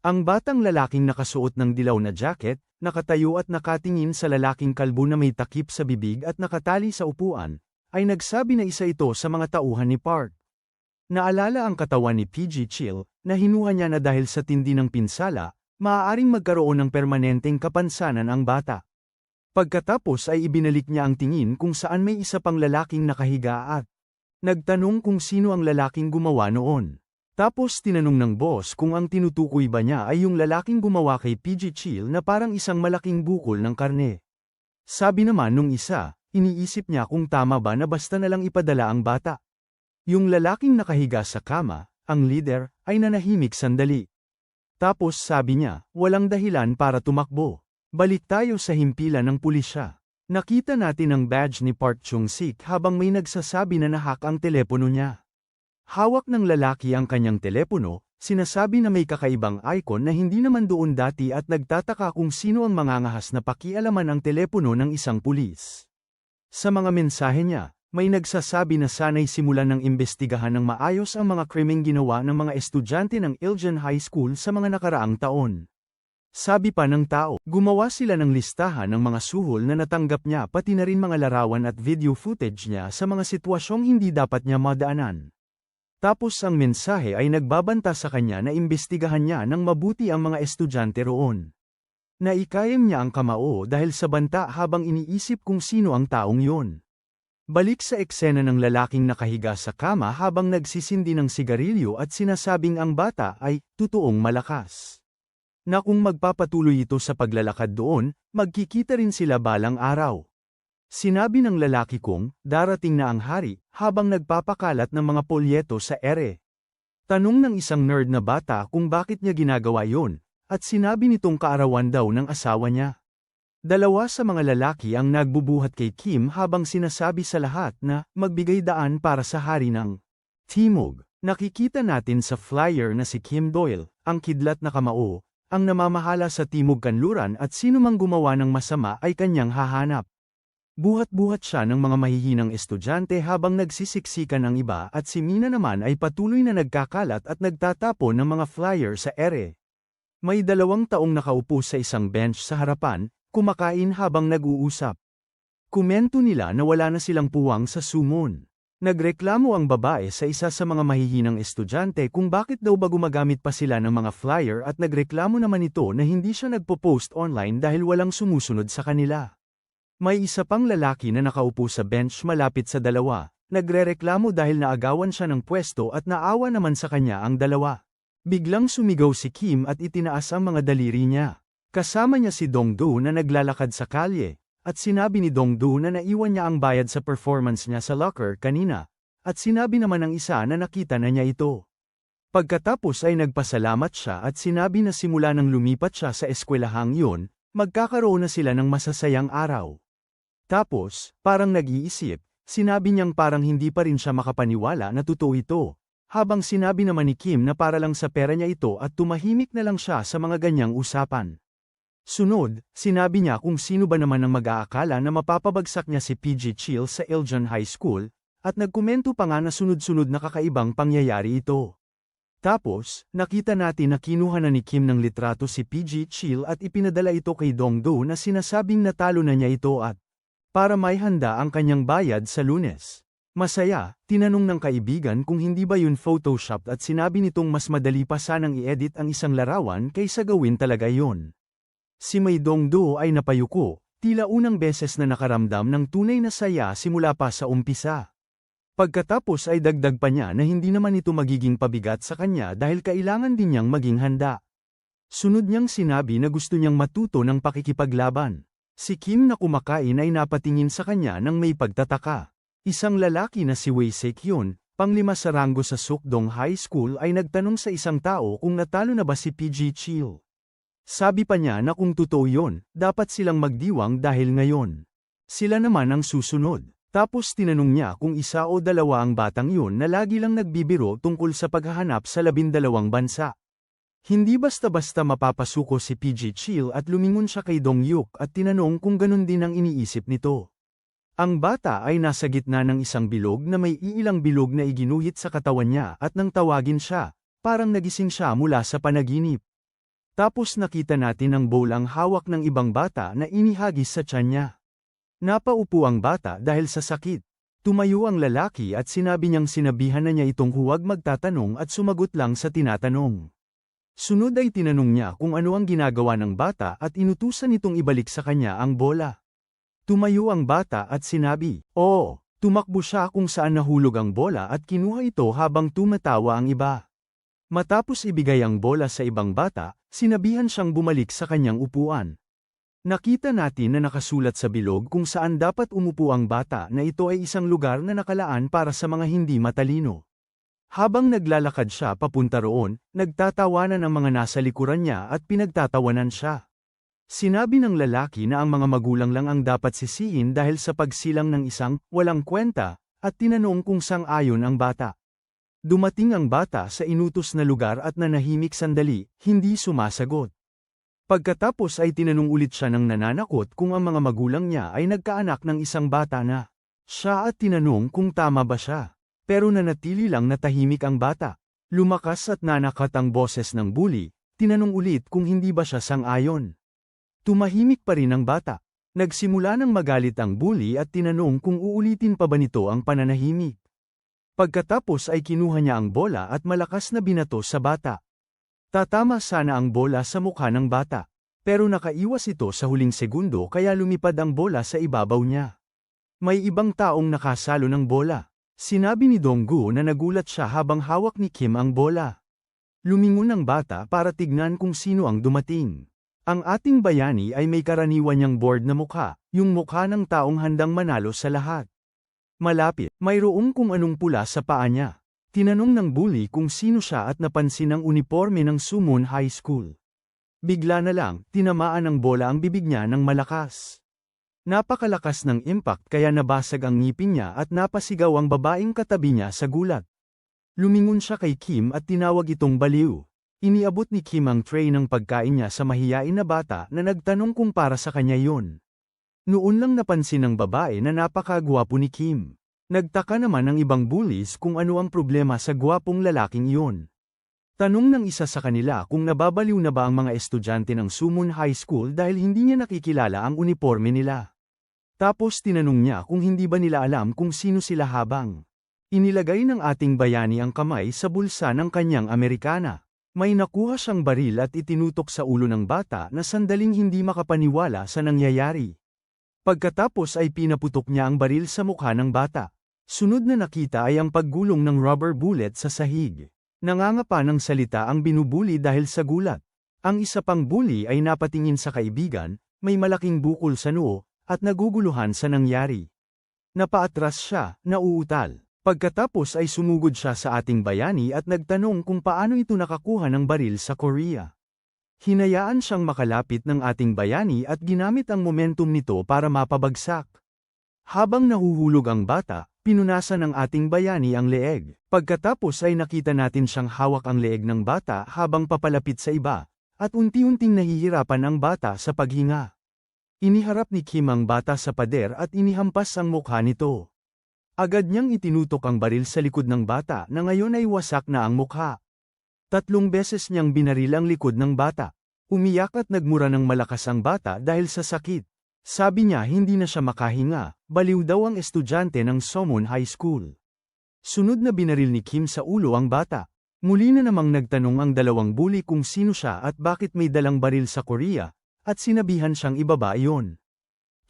[SPEAKER 1] Ang batang lalaking nakasuot ng dilaw na jacket, nakatayo at nakatingin sa lalaking kalbo na may takip sa bibig at nakatali sa upuan, ay nagsabi na isa ito sa mga tauhan ni Park. Naalala ang katawan ni PG Chill, na hinuha niya na dahil sa tindi ng pinsala, maaaring magkaroon ng permanenteng kapansanan ang bata. Pagkatapos ay ibinalik niya ang tingin kung saan may isa pang lalaking nakahiga at nagtanong kung sino ang lalaking gumawa noon. Tapos tinanong ng boss kung ang tinutukoy ba niya ay yung lalaking gumawa kay PG Chill na parang isang malaking bukol ng karne. Sabi naman nung isa, iniisip niya kung tama ba na basta na lang ipadala ang bata. Yung lalaking nakahiga sa kama, ang leader, ay nanahimik sandali. Tapos sabi niya, walang dahilan para tumakbo. Balik tayo sa himpilan ng pulisya. Nakita natin ang badge ni Park Chung-sik habang may nagsasabi na nahak ang telepono niya. Hawak ng lalaki ang kanyang telepono, sinasabi na may kakaibang icon na hindi naman doon dati at nagtataka kung sino ang mangangahas na pakialaman ang telepono ng isang pulis. Sa mga mensahe niya, may nagsasabi na sana'y simulan ng imbestigahan ng maayos ang mga krimeng ginawa ng mga estudyante ng Iljan High School sa mga nakaraang taon. Sabi pa ng tao, gumawa sila ng listahan ng mga suhol na natanggap niya pati na rin mga larawan at video footage niya sa mga sitwasyong hindi dapat niya madaanan. Tapos ang mensahe ay nagbabanta sa kanya na imbestigahan niya ng mabuti ang mga estudyante roon. Naikayam niya ang kamao dahil sa banta habang iniisip kung sino ang taong yon. Balik sa eksena ng lalaking nakahiga sa kama habang nagsisindi ng sigarilyo at sinasabing ang bata ay totoong malakas. Na kung magpapatuloy ito sa paglalakad doon, magkikita rin sila balang araw. Sinabi ng lalaki kong, darating na ang hari, habang nagpapakalat ng mga polyeto sa ere. Tanong ng isang nerd na bata kung bakit niya ginagawa yon, at sinabi nitong kaarawan daw ng asawa niya. Dalawa sa mga lalaki ang nagbubuhat kay Kim habang sinasabi sa lahat na magbigay daan para sa hari ng Timog. Nakikita natin sa flyer na si Kim Doyle, ang kidlat na kamao, ang namamahala sa Timog Kanluran at sino mang gumawa ng masama ay kanyang hahanap. Buhat-buhat siya ng mga mahihinang estudyante habang nagsisiksikan ang iba at si Mina naman ay patuloy na nagkakalat at nagtatapon ng mga flyer sa ere. May 2 taong nakaupo sa isang bench sa harapan, kumakain habang nag-uusap. Komento nila na wala na silang puwang sa sumon. Nagreklamo ang babae sa isa sa mga mahihinang estudyante kung bakit daw ba gumagamit pa sila ng mga flyer at nagreklamo naman ito na hindi siya nagpo-post online dahil walang sumusunod sa kanila. May isa pang lalaki na nakaupo sa bench malapit sa dalawa, nagrereklamo dahil naagawan siya ng pwesto at naawa naman sa kanya ang dalawa. Biglang sumigaw si Kim at itinaas ang mga daliri niya. Kasama niya si Dongdo na naglalakad sa kalye. At sinabi ni Dongdo na naiwan niya ang bayad sa performance niya sa locker kanina, at sinabi naman ng isa na nakita na niya ito. Pagkatapos ay nagpasalamat siya at sinabi na simula nang lumipat siya sa eskwelahang yun, Magkakaroon na sila ng masasayang araw. Tapos, parang nag-iisip, sinabi niyang parang hindi pa rin siya makapaniwala na totoo ito. Habang sinabi naman ni Kim na para lang sa pera niya ito at tumahimik na lang siya sa mga ganyang usapan. Sunod, sinabi niya kung sino ba naman ang mag-aakala na mapapabagsak niya si PG Chill sa Elgin High School, at nagkomento pa nga na sunod-sunod na kakaibang pangyayari ito. Tapos, nakita natin na kinuha na ni Kim ng litrato si PG Chill at ipinadala ito kay Dongdo na sinasabing natalo na niya ito at para may handa ang kanyang bayad sa Lunes. Masaya, tinanong ng kaibigan kung hindi ba yun photoshopped at sinabi nitong mas madali pa sanang i-edit ang isang larawan kaysa gawin talaga yon. Si May Dongdo ay napayuko, tila unang beses na nakaramdam ng tunay na saya simula pa sa umpisa. Pagkatapos ay dagdag pa niya na hindi naman ito magiging pabigat sa kanya dahil kailangan din niyang maging handa. Sunod niyang sinabi na gusto niyang matuto ng pakikipaglaban. Si Kim na kumakain ay napatingin sa kanya ng may pagtataka. Isang lalaki na si Wei Sekyun, panglima sa ranggo sa Sukdong High School ay nagtanong sa isang tao kung natalo na ba si PG Chill. Sabi pa niya na kung totoo yon, dapat silang magdiwang dahil ngayon. Sila naman ang susunod. Tapos tinanong niya kung isa o dalawa ang batang yun na lagi lang nagbibiro tungkol sa paghahanap sa 12 bansa. Hindi basta-basta mapapasuko si PG Chill at lumingon siya kay Dongyuk at tinanong kung ganun din ang iniisip nito. Ang bata ay nasa gitna ng isang bilog na may iilang bilog na iginuhit sa katawan niya at nang tawagin siya, parang nagising siya mula sa panaginip. Tapos nakita natin ang bowl ang hawak ng ibang bata na inihagis sa tiyan niya. Napaupo ang bata dahil sa sakit. Tumayo ang lalaki at sinabi niyang sinabihan na niya itong huwag magtatanong at sumagot lang sa tinatanong. Sunod ay tinanong niya kung ano ang ginagawa ng bata at inutusan itong ibalik sa kanya ang bola. Tumayo ang bata at sinabi, "Oo." Tumakbo siya kung saan nahulog ang bola at kinuha ito habang tumatawa ang iba. Matapos ibigay ang bola sa ibang bata, sinabihan siyang bumalik sa kanyang upuan. Nakita natin na nakasulat sa bilog kung saan dapat umupo ang bata na ito ay isang lugar na nakalaan para sa mga hindi matalino. Habang naglalakad siya papunta roon, nagtatawanan ang mga nasa likuran niya at pinagtatawanan siya. Sinabi ng lalaki na ang mga magulang lang ang dapat sisihin dahil sa pagsilang ng isang walang kwenta, at tinanong kung sang-ayon ang bata. Dumating ang bata sa inutos na lugar at nanahimik sandali, hindi sumasagot. Pagkatapos ay tinanong ulit siya ng nananakot kung ang mga magulang niya ay nagkaanak ng isang bata na siya at tinanong kung tama ba siya. Pero nanatili lang na tahimik ang bata. Lumakas at nanakat ang boses ng bully, tinanong ulit kung hindi ba siya sang-ayon. Tumahimik pa rin ang bata. Nagsimula ng magalit ang bully at tinanong kung uulitin pa ba nito ang pananahimik. Pagkatapos ay kinuha niya ang bola at malakas na binato sa bata. Tatama sana ang bola sa mukha ng bata. Pero nakaiwas ito sa huling segundo kaya lumipad ang bola sa ibabaw niya. May ibang taong nakasalo ng bola. Sinabi ni Donggu na nagulat siya habang hawak ni Kim ang bola. Lumingon ang bata para tignan kung sino ang dumating. Ang ating bayani ay may karaniwan niyang bored na mukha, yung mukha ng taong handang manalo sa lahat. Malapit, mayroong kung anong pula sa paa niya. Tinanong ng bully kung sino siya at napansin ang uniforme ng Sumun High School. Bigla na lang, tinamaan ng bola ang bibig niya ng malakas. Napakalakas ng impact kaya nabasag ang ngipin niya at napasigaw ang babaeng katabi niya sa gulat. Lumingon siya kay Kim at tinawag itong baliw. Iniabot ni Kim ang tray ng pagkain niya sa mahiyain na bata na nagtanong kung para sa kanya yon. Noon lang napansin ng babae na napakagwapo ni Kim. Nagtaka naman ang ibang bullies kung ano ang problema sa gwapong lalaking iyon. Tanong ng isa sa kanila kung nababaliw na ba ang mga estudyante ng Sumun High School dahil hindi niya nakikilala ang uniforme nila. Tapos tinanong niya kung hindi ba nila alam kung sino sila habang inilagay ng ating bayani ang kamay sa bulsa ng kanyang Amerikana. May nakuha siyang baril at itinutok sa ulo ng bata na sandaling hindi makapaniwala sa nangyayari. Pagkatapos ay pinaputok niya ang baril sa mukha ng bata. Sunod na nakita ay ang paggulong ng rubber bullet sa sahig. Nangangapa ng salita ang binubuli dahil sa gulat. Ang isa pang bully ay napatingin sa kaibigan, may malaking bukol sa noo, at naguguluhan sa nangyari. Napaatras siya, nauutal. Pagkatapos ay sumugod siya sa ating bayani at nagtanong kung paano ito nakakuha ng baril sa Korea. Hinayaan siyang makalapit ng ating bayani at ginamit ang momentum nito para mapabagsak. Habang nahuhulog ang bata, pinunasan ng ating bayani ang leeg. Pagkatapos ay nakita natin siyang hawak ang leeg ng bata habang papalapit sa iba, at unti-unting nahihirapan ang bata sa paghinga. Iniharap ni Kim ang bata sa pader at inihampas ang mukha nito. Agad niyang itinutok ang baril sa likod ng bata na ngayon ay wasak na ang mukha. 3 beses niyang binaril ang likod ng bata. Umiyak at nagmura ng malakas ang bata dahil sa sakit. Sabi niya hindi na siya makahinga, baliw daw ang estudyante ng Somon High School. Sunod na binaril ni Kim sa ulo ang bata. Muli na namang nagtanong ang dalawang bully kung sino siya at bakit may dalang baril sa Korea, at sinabihan siyang ibaba iyon.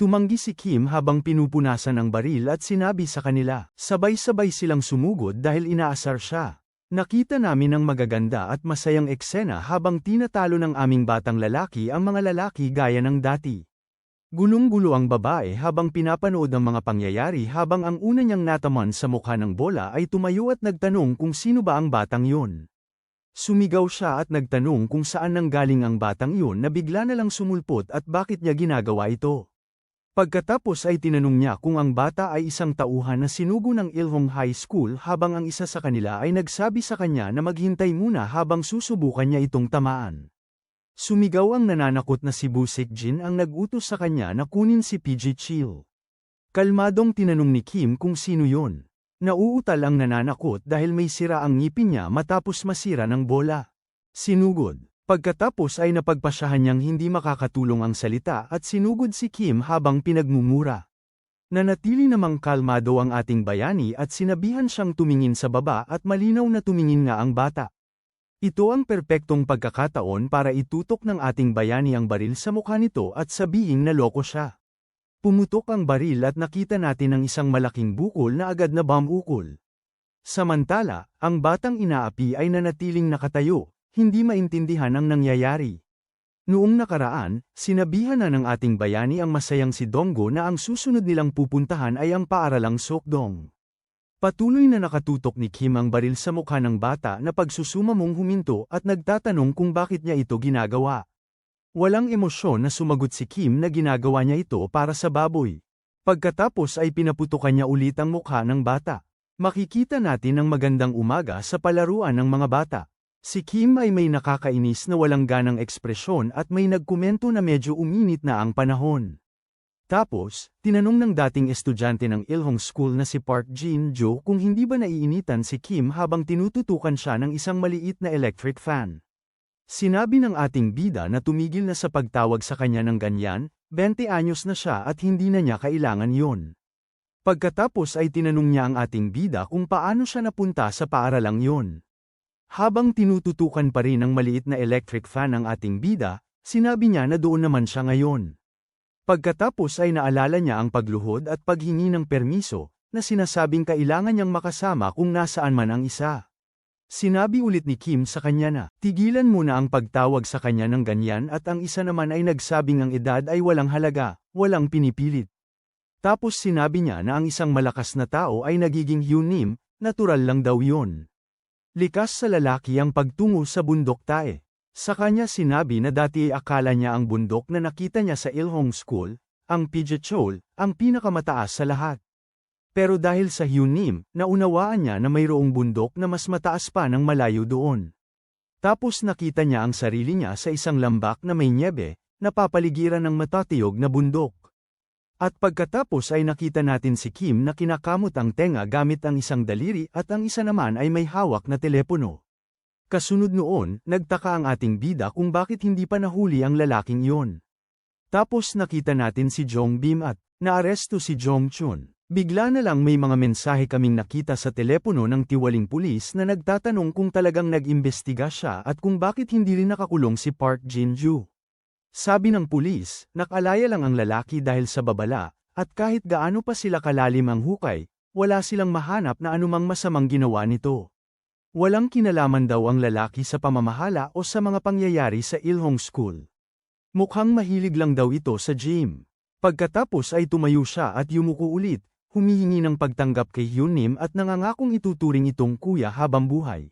[SPEAKER 1] Tumanggi si Kim habang pinupunasan ang baril at sinabi sa kanila. Sabay-sabay silang sumugod dahil inaasar siya. Nakita namin ang magaganda at masayang eksena habang tinatalo ng aming batang lalaki ang mga lalaki gaya ng dati. Gulong-gulo ang babae habang pinapanood ang mga pangyayari habang ang una niyang nataman sa mukha ng bola ay tumayo at nagtanong kung sino ba ang batang yun. Sumigaw siya at nagtanong kung saan nanggaling ang batang yun na bigla na lang sumulpot at bakit niya ginagawa ito. Pagkatapos ay tinanong niya kung ang bata ay isang tauhan na sinugo ng Ilhong High School habang ang isa sa kanila ay nagsabi sa kanya na maghintay muna habang susubukan niya itong tamaan. Sumigaw ang nananakot na si Busik Jin ang nag-utos sa kanya na kunin si PG Chill. Kalmadong tinanong ni Kim kung sino yon. Nauutal ang nananakot dahil may sira ang ngipin niya matapos masira ng bola. Sinugod. Pagkatapos ay napagpasyahan niyang hindi makakatulong ang salita at sinugod si Kim habang pinagmumura. Nanatili namang kalmado ang ating bayani at sinabihan siyang tumingin sa baba at malinaw na tumingin nga ang bata. Ito ang perpektong pagkakataon para itutok ng ating bayani ang baril sa mukha nito at sabihing na loko siya. Pumutok ang baril at nakita natin ang isang malaking bukol na agad na bomb-ukol. Samantala, ang batang inaapi ay nanatiling nakatayo. Hindi maintindihan ang nangyayari. Noong nakaraan, sinabihan na ng ating bayani ang masayang si Donggo na ang susunod nilang pupuntahan ay ang paaralang Sokdong. Patuloy na nakatutok ni Kim ang baril sa mukha ng bata na pagsusumamong huminto at nagtatanong kung bakit niya ito ginagawa. Walang emosyon na sumagot si Kim na ginagawa niya ito para sa baboy. Pagkatapos ay pinaputukan niya ulit ang mukha ng bata. Makikita natin ang magandang umaga sa palaruan ng mga bata. Si Kim ay may nakakainis na walang ganang ekspresyon at may nagkomento na medyo uminit na ang panahon. Tapos, tinanong ng dating estudyante ng Ilhong School na si Park Jin-jo kung hindi ba naiinitan si Kim habang tinututukan siya ng isang maliit na electric fan. Sinabi ng ating bida na tumigil na sa pagtawag sa kanya ng ganyan, 20 anyos na siya at hindi na niya kailangan yon. Pagkatapos ay tinanong niya ang ating bida kung paano siya napunta sa paaralang yon. Habang tinututukan pa rin ng maliit na electric fan ang ating bida, sinabi niya na doon naman siya ngayon. Pagkatapos ay naalala niya ang pagluhod at paghingi ng permiso, na sinasabing kailangan niyang makasama kung nasaan man ang isa. Sinabi ulit ni Kim sa kanya na, tigilan muna ang pagtawag sa kanya ng ganyan at ang isa naman ay nagsabing ang edad ay walang halaga, walang pinipilit. Tapos sinabi niya na ang isang malakas na tao ay nagiging hyunim, natural lang daw yun. Likas sa lalaki ang pagtungo sa bundok tae. Sa kanya sinabi na dati ay akala niya ang bundok na nakita niya sa Ilhong School, ang Pijachol, ang pinakamataas sa lahat. Pero dahil sa hyunim, naunawaan niya na mayroong bundok na mas mataas pa ng malayo doon. Tapos nakita niya ang sarili niya sa isang lambak na may nyebe, napapaligiran ng matatiyog na bundok. At pagkatapos ay nakita natin si Kim na kinakamot ang tenga gamit ang isang daliri at ang isa naman ay may hawak na telepono. Kasunod noon, nagtaka ang ating bida kung bakit hindi pa nahuli ang lalaking iyon. Tapos nakita natin si Jong Bim at naaresto si Jong Chun. Bigla na lang may mga mensahe kaming nakita sa telepono ng tiwaling pulis na nagtatanong kung talagang nag-imbestiga siya at kung bakit hindi rin nakakulong si Park Jin-ju. Sabi ng pulis, nakalaya lang ang lalaki dahil sa babala, at kahit gaano pa sila kalalim ang hukay, wala silang mahanap na anumang masamang ginawa nito. Walang kinalaman daw ang lalaki sa pamamahala o sa mga pangyayari sa Ilhong School. Mukhang mahilig lang daw ito sa gym. Pagkatapos ay tumayo siya at yumuko ulit, humihingi ng pagtanggap kay Hyunim at nangangakong ituturing itong kuya habang buhay.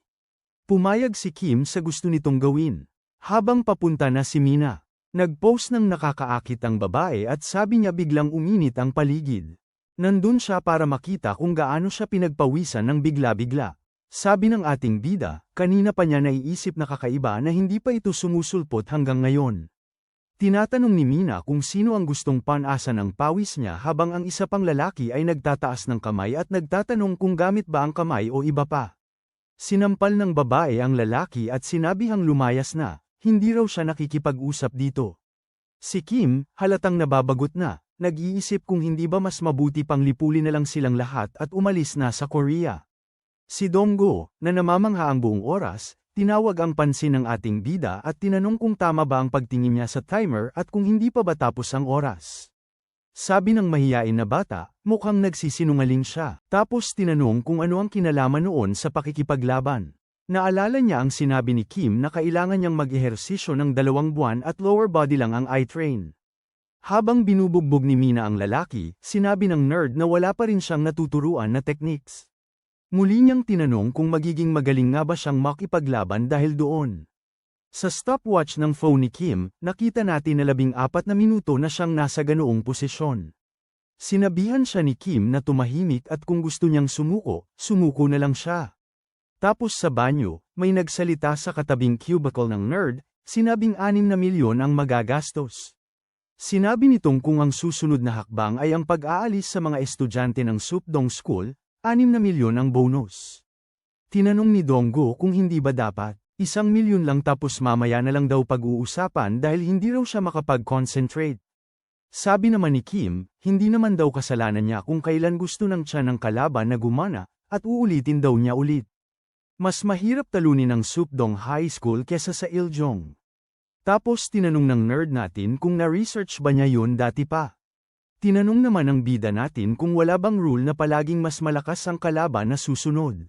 [SPEAKER 1] Pumayag si Kim sa gusto nitong gawin. Habang papunta na si Mina, nag-post ng nakakaakit ang babae at sabi niya biglang uminit ang paligid. Nandun siya para makita kung gaano siya pinagpawisan ng bigla-bigla. Sabi ng ating bida, kanina pa niya naiisip na kakaiba na hindi pa ito sumusulpot hanggang ngayon. Tinatanong ni Mina kung sino ang gustong panasa ng pawis niya habang ang isa pang lalaki ay nagtataas ng kamay at nagtatanong kung gamit ba ang kamay o iba pa. Sinampal ng babae ang lalaki at sinabihang lumayas na, hindi raw siya nakikipag-usap dito. Si Kim, halatang nababagot na, nag-iisip kung hindi ba mas mabuti pang lipulin na lang silang lahat at umalis na sa Korea. Si Donggo, na namamangha ang buong oras, tinawag ang pansin ng ating bida at tinanong kung tama ba ang pagtingin niya sa timer at kung hindi pa ba tapos ang oras. Sabi ng mahiyain na bata, mukhang nagsisinungaling siya. Tapos tinanong kung ano ang kinalaman noon sa pakikipaglaban. Naalala niya ang sinabi ni Kim na kailangan niyang mag-ehersisyo ng 2 buwan at lower body lang ang i-train. Habang binubugbog ni Mina ang lalaki, sinabi ng nerd na wala pa rin siyang natuturuan na techniques. Muli niyang tinanong kung magiging magaling nga ba siyang makipaglaban dahil doon. Sa stopwatch ng phone ni Kim, nakita natin na 14 na minuto na siyang nasa ganoong posisyon. Sinabihan siya ni Kim na tumahimik at kung gusto niyang sumuko na lang siya. Tapos sa banyo, may nagsalita sa katabing cubicle ng nerd, sinabing 6 na milyon ang magagastos. Sinabi nitong kung ang susunod na hakbang ay ang pag-aalis sa mga estudyante ng Supdong School, 6 na milyon ang bonus. Tinanong ni Donggo kung hindi ba dapat, 1 milyon lang tapos mamaya na lang daw pag-uusapan dahil hindi raw siya makapag-concentrate. Sabi naman ni Kim, hindi naman daw kasalanan niya kung kailan gusto ng tiyan ng kalaban na gumana, at uulitin daw niya ulit. Mas mahirap talunin ang Supdong High School kesa sa Iljong. Tapos tinanong ng nerd natin kung na-research ba niya yun dati pa. Tinanong naman ng bida natin kung wala bang rule na palaging mas malakas ang kalaban na susunod.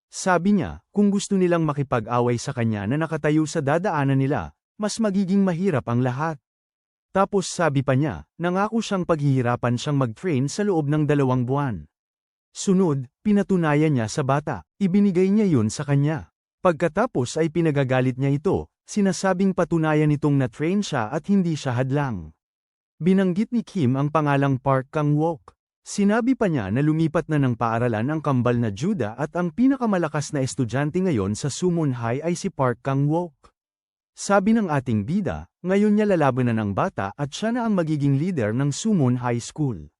[SPEAKER 1] Sabi niya, kung gusto nilang makipag-away sa kanya na nakatayo sa dadaanan nila, mas magiging mahirap ang lahat. Tapos sabi pa niya, nangako siyang paghihirapan siyang mag-train sa loob ng 2 buwan. Sunod, pinatunayan niya sa bata, ibinigay niya yun sa kanya. Pagkatapos ay pinagagalit niya ito, sinasabing patunayan nitong na-train siya at hindi siya hadlang. Binanggit ni Kim ang pangalang Park Kang-wook. Sinabi pa niya na lumipat na ng paaralan ang kambal na Juda at ang pinakamalakas na estudyante ngayon sa Sumun High ay si Park Kang-wook. Sabi ng ating bida, ngayon niya lalabanan ng bata at siya na ang magiging leader ng Sumun High School.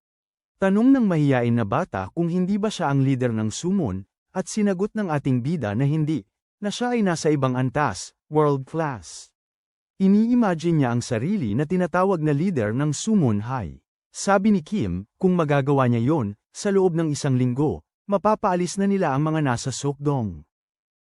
[SPEAKER 1] Tanong ng mahiyain na bata kung hindi ba siya ang leader ng Sumun, at sinagot ng ating bida na hindi, na siya ay nasa ibang antas, world class. Ini-imagine niya ang sarili na tinatawag na leader ng Sumun High. Sabi ni Kim, kung magagawa niya yon, sa loob ng 1 linggo, mapapaalis na nila ang mga nasa Sokdong.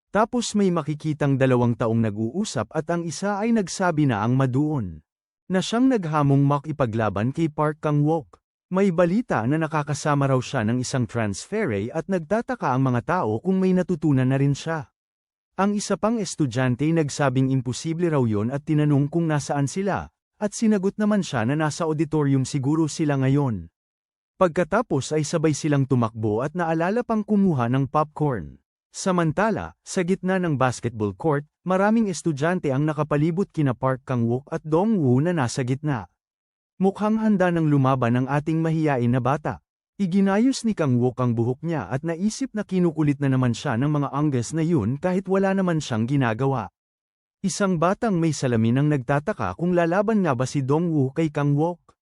[SPEAKER 1] Tapos may makikitang 2 taong nag-uusap at ang isa ay nagsabi na ang maduon. Na siyang naghamong makipaglaban kay Park Kang-wook. May balita na nakakasama raw siya ng isang transfere at nagtataka ang mga tao kung may natutunan na rin siya. Ang isa pang estudyante nagsabing imposible raw yon at tinanong kung nasaan sila, at sinagot naman siya na nasa auditorium siguro sila ngayon. Pagkatapos ay sabay silang tumakbo at naalala pang kumuha ng popcorn. Samantala, sa gitna ng basketball court, maraming estudyante ang nakapalibot kina Park Kang-wook at Dongwoo na nasa gitna. Mukhang handa ng lumaban ang ating mahiyain na bata. Iginayos ni Kang-wook ang buhok niya at naisip na kinukulit na naman siya ng mga angges na yun kahit wala naman siyang ginagawa. Isang batang may salamin ang nagtataka kung lalaban nga ba si Dongwoo kay Kang-wook.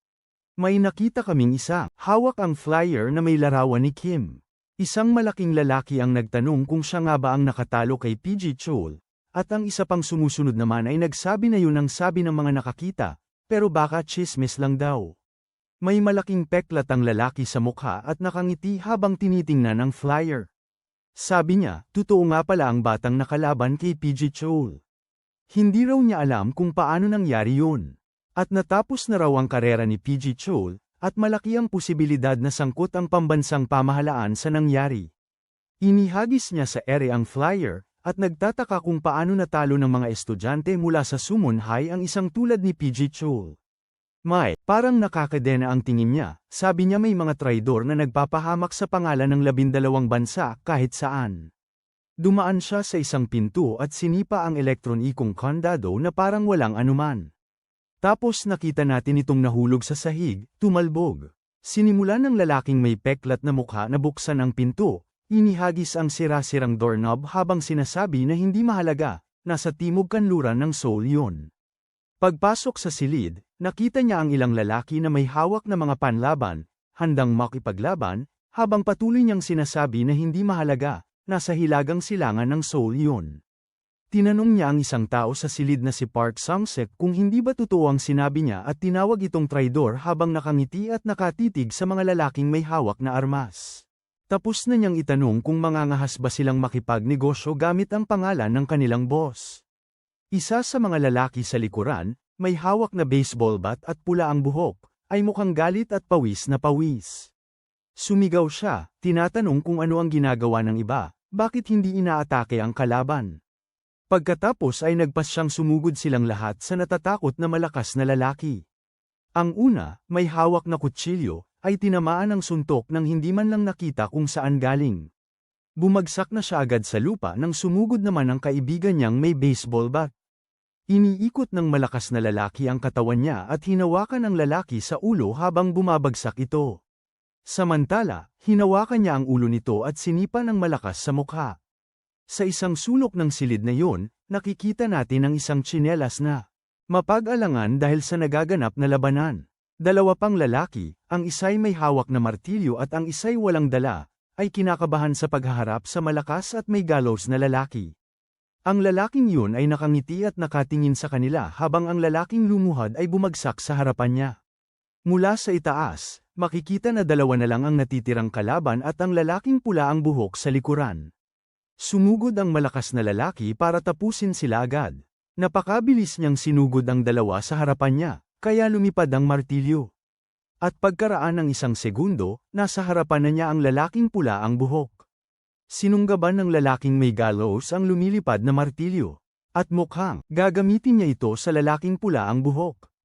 [SPEAKER 1] May nakita kaming isa, hawak ang flyer na may larawan ni Kim. Isang malaking lalaki ang nagtanong kung siya nga ba ang nakatalo kay PG Chol, at ang isa pang sumusunod naman ay nagsabi na yun ang sabi ng mga nakakita, pero baka chismis lang daw. May malaking peklat ang lalaki sa mukha at nakangiti habang tinitingnan ang flyer. Sabi niya, totoo nga pala ang batang nakalaban kay PG Chol. Hindi raw niya alam kung paano nangyari yun. At natapos na raw ang karera ni PG Chol, at malaki ang posibilidad na sangkot ang pambansang pamahalaan sa nangyari. Inihagis niya sa ere ang flyer, at nagtataka kung paano natalo ng mga estudyante mula sa Sumun High ang isang tulad ni PG Chol. Parang nakakadena ang tingin niya, sabi niya may mga traidor na nagpapahamak sa pangalan ng 12 bansa kahit saan. Dumaan siya sa isang pinto at sinipa ang elektronikong kandado na parang walang anuman. Tapos nakita natin itong nahulog sa sahig, tumalbog. Sinimulan ng lalaking may peklat na mukha na buksan ang pinto, inihagis ang sira-sirang doorknob habang sinasabi na hindi mahalaga, nasa timog kanluran ng Seoul yun. Pagpasok sa silid, nakita niya ang ilang lalaki na may hawak na mga panlaban, handang makipaglaban, habang patuloy niyang sinasabi na hindi mahalaga, nasa hilagang silangan ng Seoul yun. Tinanong niya ang isang tao sa silid na si Park Sang-sek kung hindi ba totoo ang sinabi niya at tinawag itong traidor habang nakangiti at nakatitig sa mga lalaking may hawak na armas. Tapos na niyang itanong kung mangangahas ba silang makipagnegosyo gamit ang pangalan ng kanilang boss. Isa sa mga lalaki sa likuran, may hawak na baseball bat at pula ang buhok, ay mukhang galit at pawis na pawis. Sumigaw siya, tinatanong kung ano ang ginagawa ng iba, bakit hindi inaatake ang kalaban. Pagkatapos ay nagpas siyang sumugod silang lahat sa natatakot na malakas na lalaki. Ang una, may hawak na kutsilyo, ay tinamaan ng suntok nang hindi man lang nakita kung saan galing. Bumagsak na siya agad sa lupa nang sumugod naman ang kaibigan niyang may baseball bat. Iniikot ng malakas na lalaki ang katawan niya at hinawakan ang lalaki sa ulo habang bumabagsak ito. Samantala, hinawakan niya ang ulo nito at sinipa ng malakas sa mukha. Sa isang sulok ng silid na yun, nakikita natin ang isang tsinelas na mapag-alangan dahil sa nagaganap na labanan. Dalawa pang lalaki, ang isa'y may hawak na martilyo at ang isa'y walang dala, ay kinakabahan sa paghaharap sa malakas at may gallows na lalaki. Ang lalaking yun ay nakangiti at nakatingin sa kanila habang ang lalaking lumuhad ay bumagsak sa harapan niya. Mula sa itaas, makikita na dalawa na lang ang natitirang kalaban at ang lalaking pula ang buhok sa likuran. Sumugod ang malakas na lalaki para tapusin sila agad. Napakabilis niyang sinugod ang dalawa sa harapan niya, kaya lumipad ang martilyo. At pagkaraan ng isang segundo, nasa harapan na niya ang lalaking pula ang buhok. Sinunggaban ng lalaking may gallows ang lumilipad na martilyo. At mukhang gagamitin niya ito sa lalaking pula ang buhok.